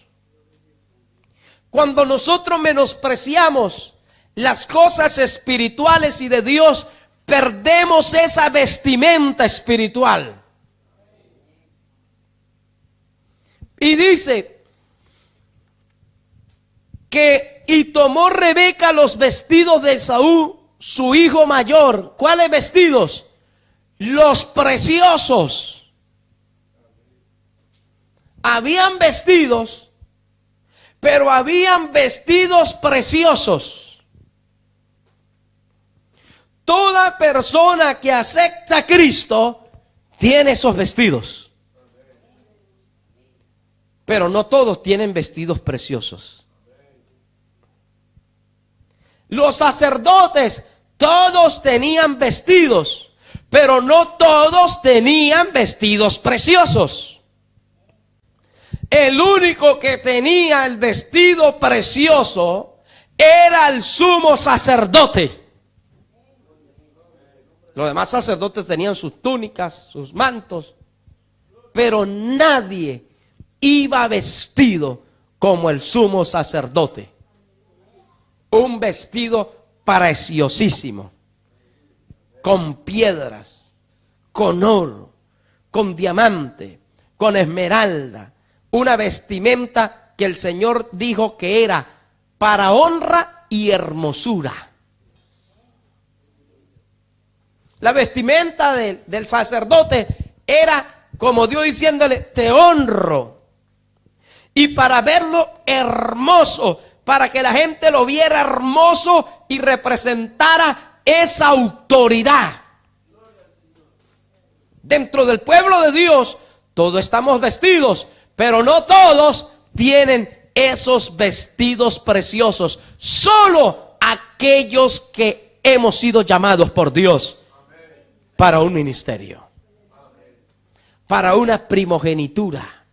Cuando nosotros menospreciamos las cosas espirituales y de Dios, perdemos esa vestimenta espiritual. Y dice que y tomó Rebeca los vestidos de Esaú, su hijo mayor. ¿Cuáles vestidos? Los preciosos. Habían vestidos, pero habían vestidos preciosos. Toda persona que acepta a Cristo tiene esos vestidos. Pero no todos tienen vestidos preciosos. Los sacerdotes, todos tenían vestidos, pero no todos tenían vestidos preciosos. El único que tenía el vestido precioso era el sumo sacerdote. Los demás sacerdotes tenían sus túnicas, sus mantos, pero nadie iba vestido como el sumo sacerdote. Un vestido preciosísimo, con piedras, con oro, con diamante, con esmeralda. Una vestimenta que el Señor dijo que era para honra y hermosura. La vestimenta del sacerdote era como Dios diciéndole, te honro. Y para verlo hermoso, para que la gente lo viera hermoso y representara esa autoridad. Dentro del pueblo de Dios, todos estamos vestidos, pero no todos tienen esos vestidos preciosos. Solo aquellos que hemos sido llamados por Dios para un ministerio, para una primogenitura.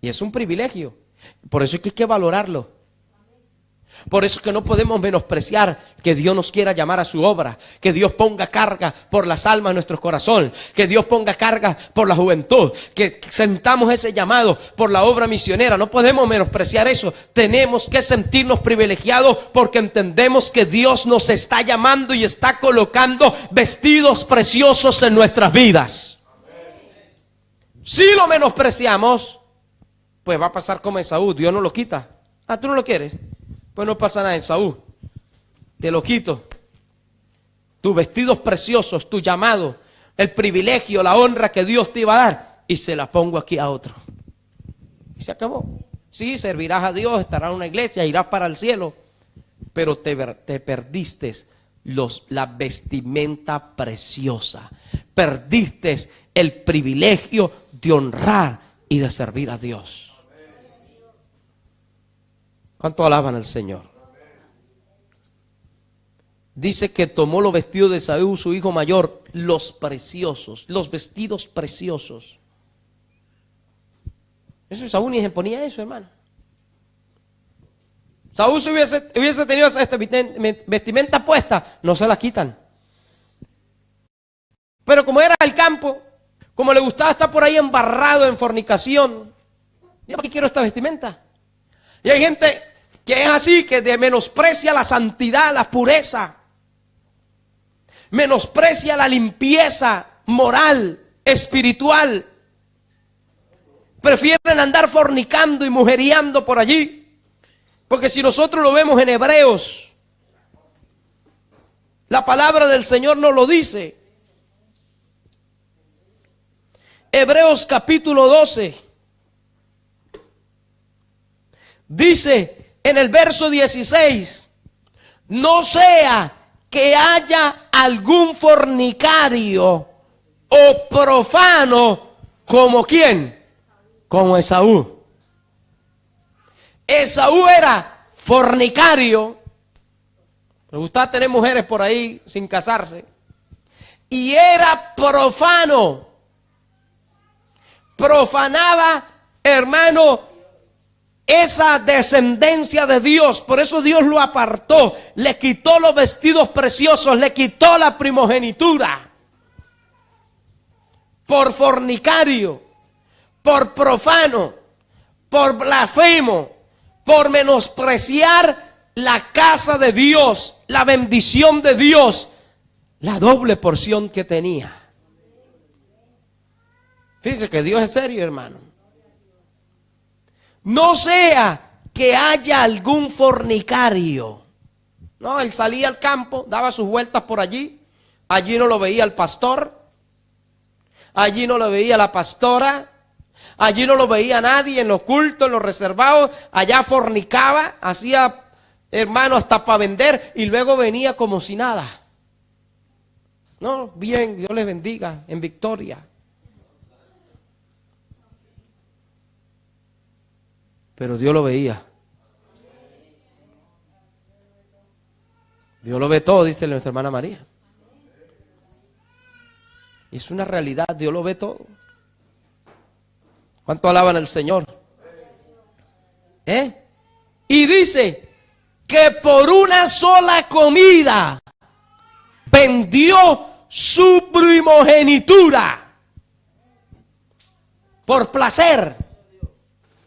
Y es un privilegio. Por eso es que hay que valorarlo. Por eso es que no podemos menospreciar que Dios nos quiera llamar a su obra, que Dios ponga carga por las almas de nuestro corazón, que Dios ponga carga por la juventud, que sentamos ese llamado por la obra misionera. No podemos menospreciar eso. Tenemos que sentirnos privilegiados porque entendemos que Dios nos está llamando y está colocando vestidos preciosos en nuestras vidas. Si lo menospreciamos, pues va a pasar como Esaú. Dios no lo quita. Ah, ¿tú no lo quieres? Pues no pasa nada, Esaú. Te lo quito. Tus vestidos preciosos, tu llamado, el privilegio, la honra que Dios te iba a dar, y se la pongo aquí a otro. Y se acabó. Sí, servirás a Dios, estarás en una iglesia, irás para el cielo, pero te perdiste la vestimenta preciosa. Perdiste el privilegio de honrar y de servir a Dios. ¿Cuánto alaban al Señor? Dice que tomó los vestidos de Esaú, su hijo mayor, los preciosos, los vestidos preciosos. Eso Esaú ni se ponía eso, hermano. Saúl si hubiese tenido esta vestimenta puesta, no se la quitan. Pero como era el campo, como le gustaba estar por ahí embarrado en fornicación, ¿yo para qué quiero esta vestimenta? Y hay gente que es así, que menosprecia la santidad, la pureza, menosprecia la limpieza moral, espiritual. Prefieren andar fornicando y mujeriando por allí. Porque si nosotros lo vemos en Hebreos, la palabra del Señor nos lo dice. Hebreos capítulo 12. Dice en el verso 16, no sea que haya algún fornicario o profano como ¿quién? Como Esaú. Esaú era fornicario, le gustaba tener mujeres por ahí sin casarse, y era profano. Profanaba, hermano, esa descendencia de Dios. Por eso Dios lo apartó, le quitó los vestidos preciosos, le quitó la primogenitura. Por fornicario, por profano, por blasfemo, por menospreciar la casa de Dios, la bendición de Dios, la doble porción que tenía. Fíjese que Dios es serio, hermano. No sea que haya algún fornicario. No, él salía al campo, daba sus vueltas por allí. Allí no lo veía el pastor. Allí no lo veía la pastora. Allí no lo veía nadie en los cultos, en los reservados. Allá fornicaba, hacía, hermano, hasta para vender. Y luego venía como si nada. No, bien, Dios les bendiga, en victoria. Pero Dios lo veía. Dios lo ve todo, dice nuestra hermana María. Es una realidad, Dios lo ve todo. ¿Cuánto alaban al Señor? Y dice que por una sola comida vendió su primogenitura. Por placer.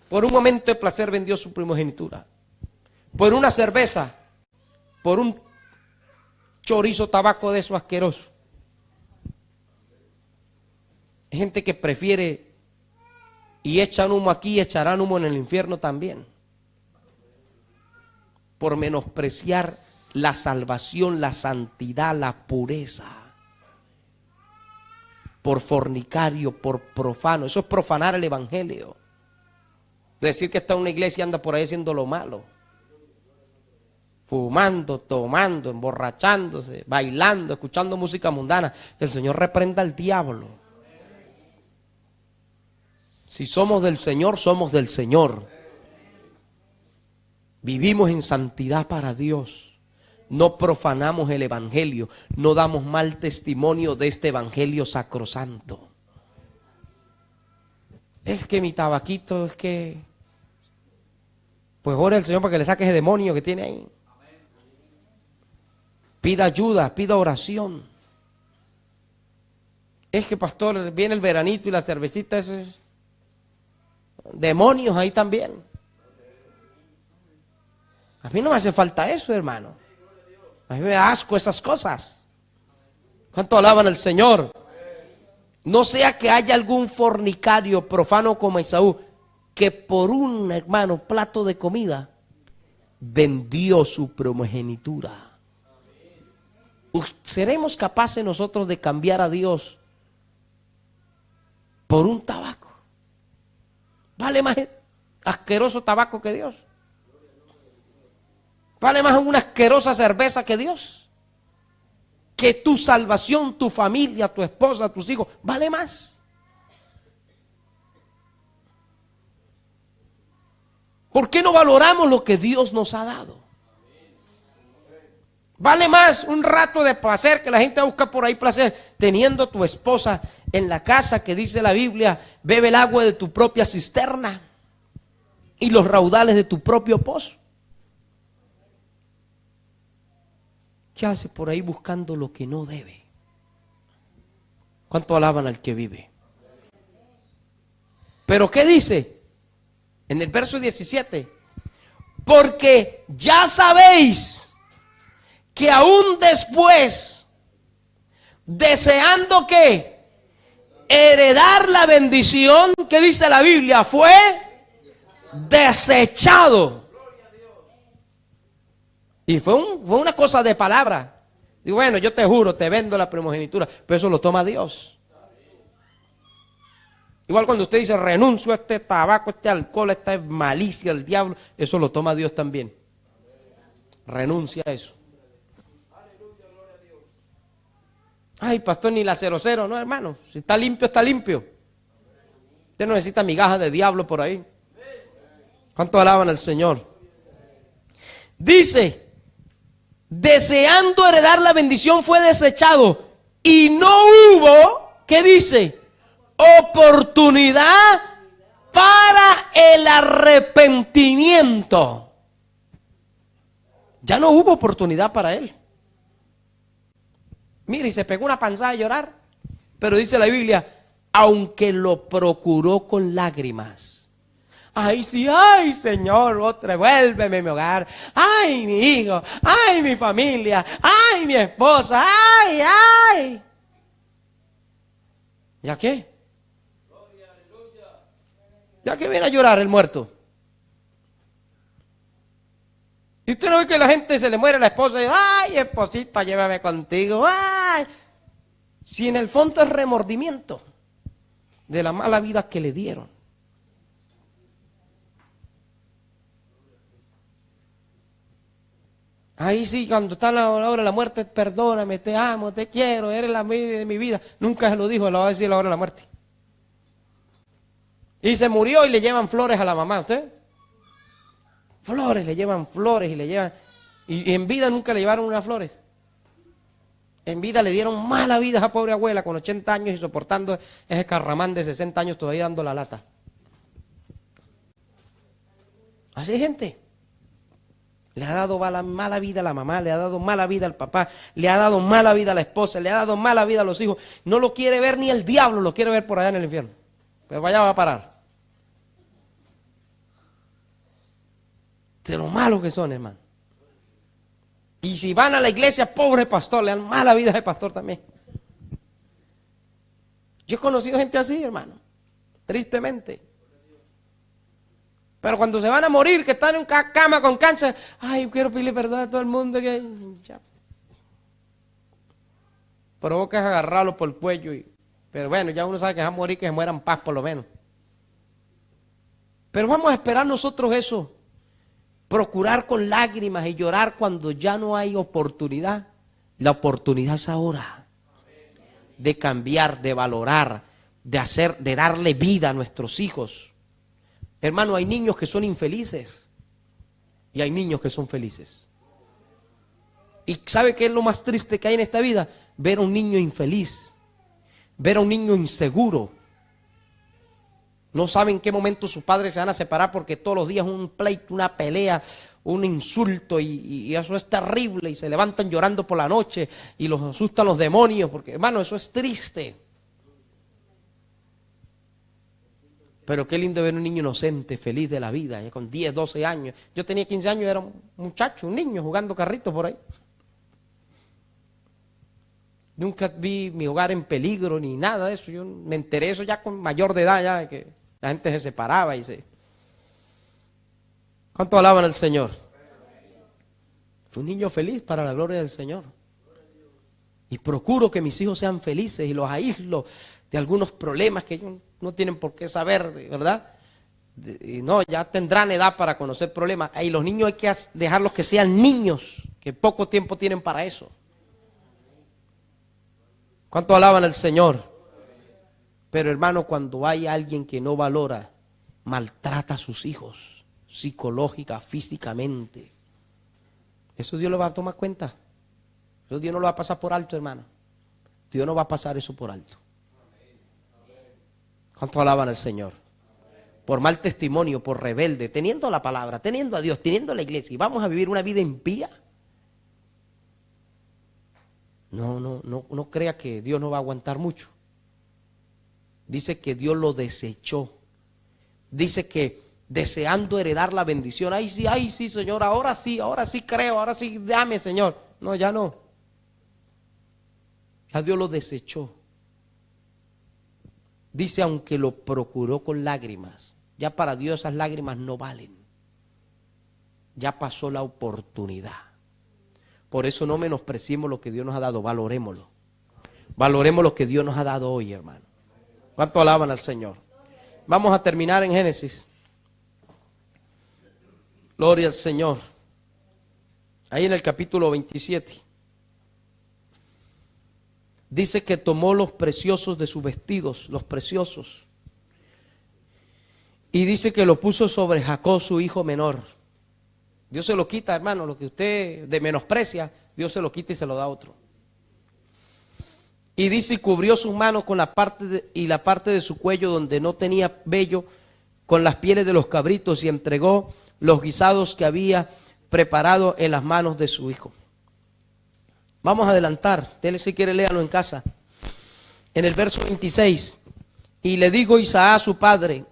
Por un momento de placer vendió su primogenitura. Por una cerveza. Por un chorizo tabaco de eso asqueroso. Hay gente que prefiere y echan humo aquí y echarán humo en el infierno también. Por menospreciar la salvación, la santidad, la pureza. Por fornicario, por profano. Eso es profanar el evangelio. Decir que está en una iglesia y anda por ahí haciendo lo malo. Fumando, tomando, emborrachándose, bailando, escuchando música mundana. Que el Señor reprenda al diablo. Si somos del Señor, somos del Señor. Vivimos en santidad para Dios. No profanamos el evangelio. No damos mal testimonio de este evangelio sacrosanto. Es que mi tabaquito, es que... Pues ore al Señor para que le saque ese demonio que tiene ahí. Pida ayuda, pida oración. Es que, pastor, viene el veranito y la cervecita, eso es... Demonios ahí también. A mí no me hace falta eso, hermano. A mí me da asco esas cosas. ¿Cuánto alaban al Señor? No sea que haya algún fornicario profano como Esaú, que por un, hermano, plato de comida, vendió su primogenitura. ¿Seremos capaces nosotros de cambiar a Dios por un tabaco? ¿Vale más asqueroso tabaco que Dios? ¿Vale más una asquerosa cerveza que Dios? Que tu salvación, tu familia, tu esposa, tus hijos, ¿vale más? ¿Por qué no valoramos lo que Dios nos ha dado? Vale más un rato de placer, que la gente busca por ahí placer, teniendo a tu esposa en la casa, que dice la Biblia, bebe el agua de tu propia cisterna y los raudales de tu propio pozo. ¿Qué hace por ahí buscando lo que no debe? ¿Cuánto alaban al que vive? ¿Pero qué dice? En el verso 17. Porque ya sabéis que aún después, deseando que heredar la bendición, que dice la Biblia, fue desechado. Y fue una cosa de palabra. Y bueno, yo te juro, te vendo la primogenitura, pero eso lo toma Dios. Igual cuando usted dice renuncio a este tabaco, este alcohol, esta malicia del diablo, eso lo toma Dios también. Renuncia a eso. Ay, pastor, ni la 00, no, hermano. Si está limpio, está limpio. Usted no necesita migajas de diablo por ahí. ¿Cuánto alaban al Señor? Dice, deseando heredar la bendición fue desechado y no hubo, ¿qué dice? Oportunidad para el arrepentimiento. Ya no hubo oportunidad para él. Mire, y se pegó una panzada a llorar. Pero dice la Biblia, aunque lo procuró con lágrimas. Ay, sí, ay, Señor, otra, vuélveme a mi hogar. Ay, mi hijo, ay, mi familia, ay, mi esposa, ay, ay. ¿Ya qué? ¿Ya que viene a llorar el muerto? Y usted no ve que la gente se le muere la esposa y ay, esposita, llévame contigo. Ay. Si en el fondo es remordimiento de la mala vida que le dieron. Ahí sí, cuando está la hora de la muerte, perdóname, te amo, te quiero, eres la vida de mi vida. Nunca se lo dijo, lo va a decir a la hora de la muerte. Y se murió y le llevan flores a la mamá, ¿usted? Flores, le llevan flores y le llevan... Y en vida nunca le llevaron unas flores. En vida le dieron mala vida a esa pobre abuela con 80 años y soportando ese carramán de 60 años todavía dando la lata. Así hay gente. Le ha dado mala vida a la mamá, le ha dado mala vida al papá, le ha dado mala vida a la esposa, le ha dado mala vida a los hijos. No lo quiere ver ni el diablo, lo quiere ver por allá en el infierno. Pero allá va a parar. De lo malos que son, hermano. Y si van a la iglesia, pobre pastor, le dan mala vida a ese pastor también. Yo he conocido gente así, hermano, tristemente. Pero cuando se van a morir, que están en cama con cáncer, ay, quiero pedirle perdón a todo el mundo. Provoca agarrarlo por el cuello. Pero bueno, ya uno sabe que va a morir, que se muera en paz por lo menos. Pero vamos a esperar nosotros eso. Procurar con lágrimas y llorar cuando ya no hay oportunidad. La oportunidad es ahora. De cambiar, de valorar, de darle vida a nuestros hijos. Hermano, hay niños que son infelices y hay niños que son felices. ¿Y sabe qué es lo más triste que hay en esta vida? Ver a un niño infeliz, ver a un niño inseguro. No saben en qué momento sus padres se van a separar porque todos los días un pleito, una pelea, un insulto y eso es terrible y se levantan llorando por la noche y los asustan los demonios porque, hermano, eso es triste. Pero qué lindo ver un niño inocente, feliz de la vida, ya con 10, 12 años. Yo tenía 15 años, era un muchacho, un niño jugando carritos por ahí. Nunca vi mi hogar en peligro ni nada de eso. Yo me enteré eso ya con mayor de edad, ya que la gente se separaba y se... ¿Cuánto alaban al Señor? Fue un niño feliz para la gloria del Señor. Y procuro que mis hijos sean felices y los aíslo de algunos problemas que ellos no tienen por qué saber, ¿verdad? Y no, ya tendrán edad para conocer problemas. Y los niños hay que dejarlos que sean niños, que poco tiempo tienen para eso. ¿Cuánto alaban al Señor? Pero hermano, cuando hay alguien que no valora, maltrata a sus hijos, psicológica, físicamente, eso Dios lo va a tomar cuenta. Eso Dios no lo va a pasar por alto, hermano. Dios no va a pasar eso por alto. ¿Cuánto alaban al Señor? Por mal testimonio, por rebelde, teniendo la palabra, teniendo a Dios, teniendo la iglesia, y vamos a vivir una vida impía. No crea que Dios no va a aguantar mucho. Dice que Dios lo desechó. Dice que deseando heredar la bendición, ay sí, Señor, ahora sí creo, ahora sí, dame, Señor. No, ya no. Ya Dios lo desechó. Dice, aunque lo procuró con lágrimas, ya para Dios esas lágrimas no valen. Ya pasó la oportunidad. Por eso no menospreciemos lo que Dios nos ha dado, valorémoslo. Valoremos lo que Dios nos ha dado hoy, hermano. ¿Cuánto alaban al Señor? Vamos a terminar en Génesis. Gloria al Señor. Ahí en el capítulo 27. Dice que tomó los preciosos de sus vestidos, los preciosos. Y dice que lo puso sobre Jacob, su hijo menor. Dios se lo quita, hermano, lo que usted menosprecia, Dios se lo quita y se lo da a otro. Y dice, y cubrió sus manos con la parte de su cuello donde no tenía vello, con las pieles de los cabritos, y entregó los guisados que había preparado en las manos de su hijo. Vamos a adelantar, usted si quiere léalo en casa. En el verso 26, y le dijo Isaac a su padre,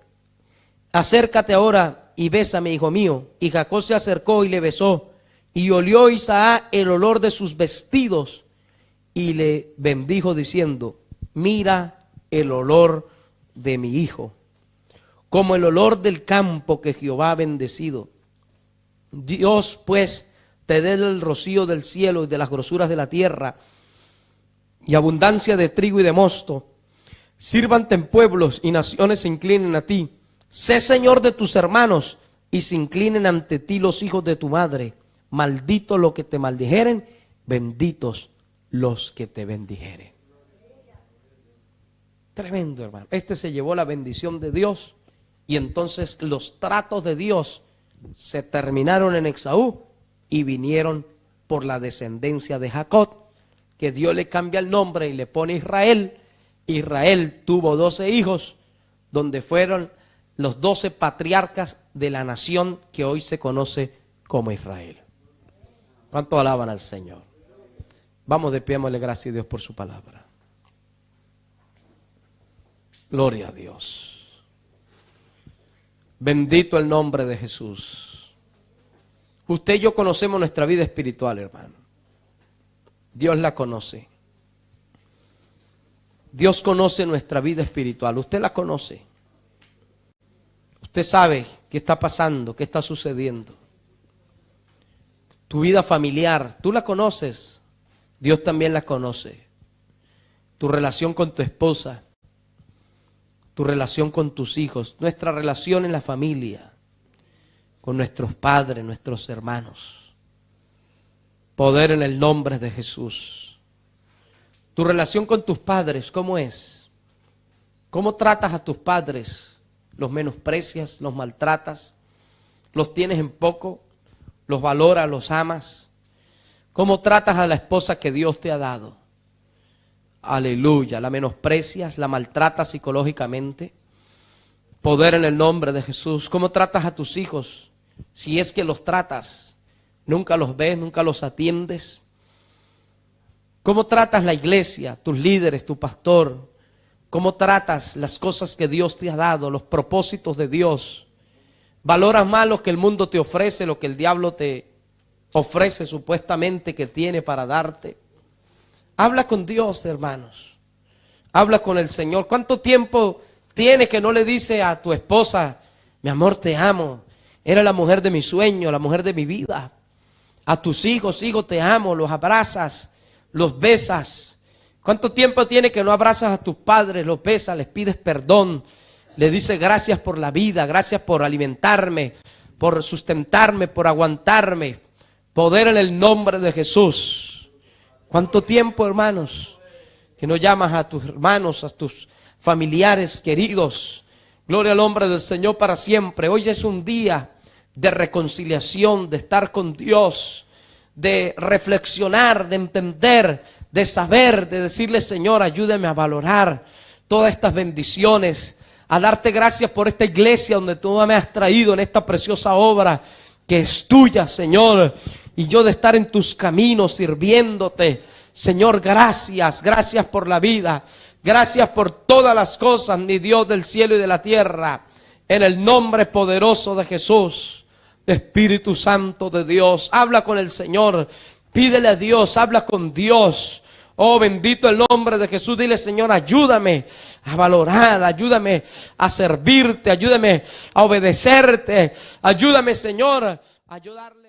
acércate ahora y bésame, hijo mío. Y Jacob se acercó y le besó, y olió Isaac el olor de sus vestidos, y le bendijo diciendo, mira el olor de mi hijo, como el olor del campo que Jehová ha bendecido. Dios pues te dé el rocío del cielo y de las grosuras de la tierra, y abundancia de trigo y de mosto. Sírvante en pueblos y naciones se inclinen a ti. Sé Señor de tus hermanos y se inclinen ante ti los hijos de tu madre. Maldito los que te maldijeren, benditos los que te bendijeren. Tremendo, hermano. Este se llevó la bendición de Dios y entonces los tratos de Dios se terminaron en Esaú y vinieron por la descendencia de Jacob, que Dios le cambia el nombre y le pone Israel. Israel tuvo 12 hijos, donde fueron los 12 patriarcas de la nación que hoy se conoce como Israel. ¿Cuánto alaban al Señor? Vamos de pie, démosle gracias a Dios por su palabra. Gloria a Dios. Bendito el nombre de Jesús. Usted y yo conocemos nuestra vida espiritual, hermano. Dios la conoce. Dios conoce nuestra vida espiritual. Usted la conoce. Usted sabe qué está pasando, qué está sucediendo. Tu vida familiar, tú la conoces. Dios también la conoce. Tu relación con tu esposa, tu relación con tus hijos, nuestra relación en la familia, con nuestros padres, nuestros hermanos. Poder en el nombre de Jesús. Tu relación con tus padres, ¿cómo es? ¿Cómo tratas a tus padres? ¿Los menosprecias, los maltratas, los tienes en poco, los valoras, los amas? ¿Cómo tratas a la esposa que Dios te ha dado? Aleluya, la menosprecias, la maltratas psicológicamente. Poder en el nombre de Jesús. ¿Cómo tratas a tus hijos? Si es que los tratas, nunca los ves, nunca los atiendes. ¿Cómo tratas la iglesia, tus líderes, tu pastor? ¿Cómo tratas las cosas que Dios te ha dado, los propósitos de Dios? ¿Valoras más lo que el mundo te ofrece, lo que el diablo te ofrece supuestamente que tiene para darte? Habla con Dios, hermanos. Habla con el Señor. ¿Cuánto tiempo tiene que no le dice a tu esposa, mi amor, te amo, eres la mujer de mi sueño, la mujer de mi vida? A tus hijos, hijo, te amo, los abrazas, los besas. ¿Cuánto tiempo tiene que no abrazas a tus padres, los besas, les pides perdón, le dices gracias por la vida, gracias por alimentarme, por sustentarme, por aguantarme? Poder en el nombre de Jesús. ¿Cuánto tiempo, hermanos, que no llamas a tus hermanos, a tus familiares queridos? Gloria al nombre del Señor para siempre. Hoy es un día de reconciliación, de estar con Dios, de reflexionar, de entender, de saber, de decirle, Señor, ayúdame a valorar todas estas bendiciones, a darte gracias por esta iglesia donde tú me has traído en esta preciosa obra que es tuya, Señor, y yo de estar en tus caminos sirviéndote. Señor, gracias, gracias por la vida, gracias por todas las cosas, mi Dios del cielo y de la tierra, en el nombre poderoso de Jesús. Espíritu Santo de Dios, habla con el Señor, pídele a Dios, habla con Dios. Oh, bendito el nombre de Jesús. Dile, Señor, ayúdame a valorar, ayúdame a servirte, ayúdame a obedecerte, ayúdame, Señor, a ayudarle.